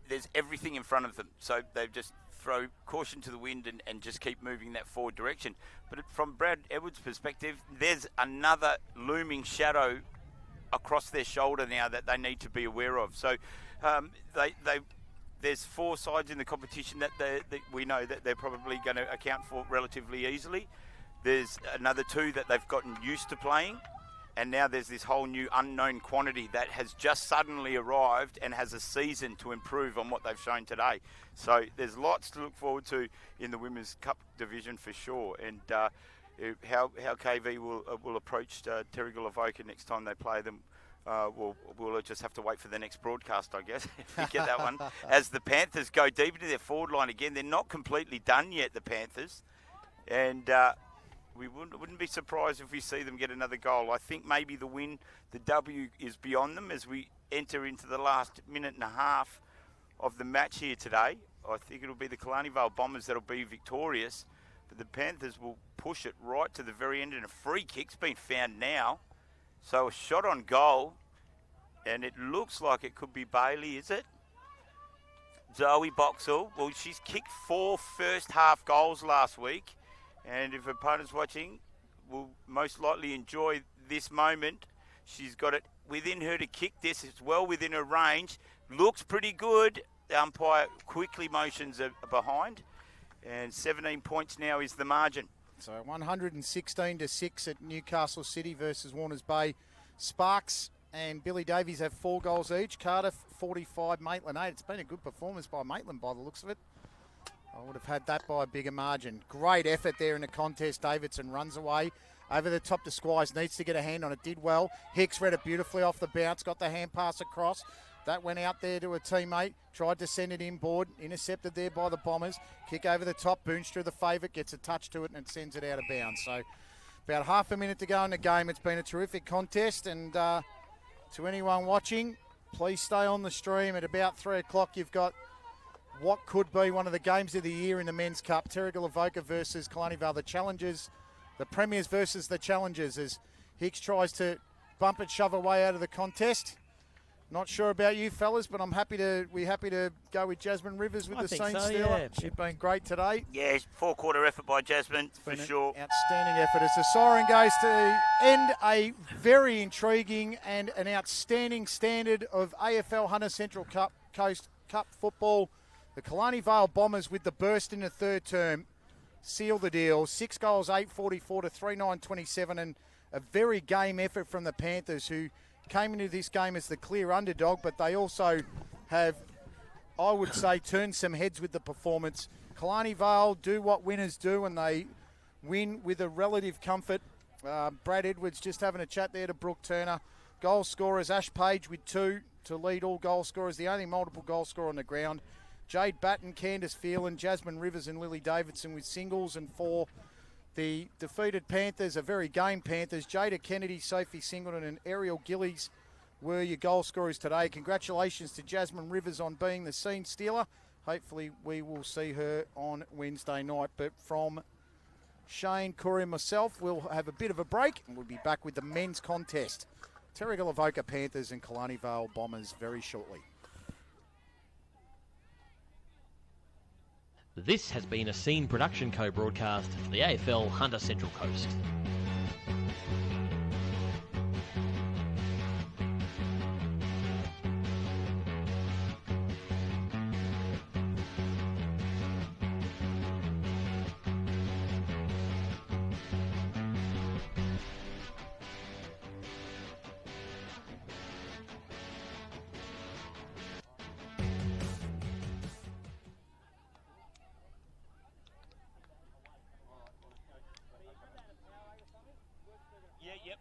A: there's everything in front of them. So they just throw caution to the wind and just keep moving that forward direction. But from Brad Edwards' perspective, there's another looming shadow across their shoulder now that they need to be aware of. So there's 4 sides in the competition that we know that they're probably going to account for relatively easily. There's another 2 that they've gotten used to playing. And now there's this whole new unknown quantity that has just suddenly arrived and has a season to improve on what they've shown today. So there's lots to look forward to in the Women's Cup division for sure. And how KV will approach Terrigal Avoca next time they play them We'll just have to wait for the next broadcast, I guess, if we get that one. As the Panthers go deep into their forward line again, they're not completely done yet, the Panthers. And we wouldn't be surprised if we see them get another goal. I think maybe the W is beyond them as we enter into the last minute and a half of the match here today. I think it'll be the Killarney Vale Bombers that'll be victorious, but the Panthers will push it right to the very end, and a free kick's been found now. So a shot on goal, and it looks like it could be Bailey, is it? Zoe Boxall. Well, she's kicked 4 first half goals last week, and if opponents watching will most likely enjoy this moment. She's got it within her to kick this. It's well within her range. Looks pretty good. The umpire quickly motions behind, and 17 points now is the margin.
C: So 116-6 at Newcastle City versus Warners Bay. Sparks and Billy Davies have 4 goals each. Cardiff 45, Maitland 8. It's been a good performance by Maitland by the looks of it. I would have had that by a bigger margin. Great effort there in the contest. Davidson runs away. Over the top to Squires, needs to get a hand on it. Did well. Hicks read it beautifully off the bounce. Got the hand pass across. That went out there to a teammate. Tried to send it inboard. Intercepted there by the Bombers. Kick over the top. Boonstra, the favourite, gets a touch to it and it sends it out of bounds. So about half a minute to go in the game. It's been a terrific contest. And to anyone watching, please stay on the stream. At about 3 o'clock, you've got what could be one of the games of the year in the Men's Cup. Terrigal Avoca versus Killarney Vale. The challengers, the premiers versus the challengers, as Hicks tries to bump it, shove away out of the contest. Not sure about you fellas, but we're happy to go with Jasmine Rivers with the Saints stealer.
F: Yeah.
C: She's been great today.
A: Yeah, 4-quarter effort by Jasmine, for sure.
C: Outstanding effort as the siren goes to end a very intriguing and an outstanding standard of AFL Hunter Central Coast Cup football. The Killarney Vale Bombers with the burst in the third term seal the deal. 6 goals, 8:44 to 3:9:27, and a very game effort from the Panthers, who came into this game as the clear underdog, but they also have, I would say, turned some heads with the performance. Killarney Vale do what winners do, and they win with a relative comfort. Brad Edwards just having a chat there to Brooke Turner. Goal scorers, Ash Page with 2 to lead all goal scorers, the only multiple goal scorer on the ground. Jade Batten, Candice Phelan, Jasmine Rivers and Lily Davidson with singles, and 4. The defeated Panthers are very game Panthers. Jada Kennedy, Sophie Singleton and Ariel Gillies were your goal scorers today. Congratulations to Jasmine Rivers on being the scene stealer. Hopefully we will see her on Wednesday night. But from Shane, Corey and myself, we'll have a bit of a break and we'll be back with the men's contest. Terrigal Avoca Panthers and Killarney Vale Bombers very shortly.
G: This has been a Scene Production co-broadcast for the AFL Hunter Central Coast.
A: Yep.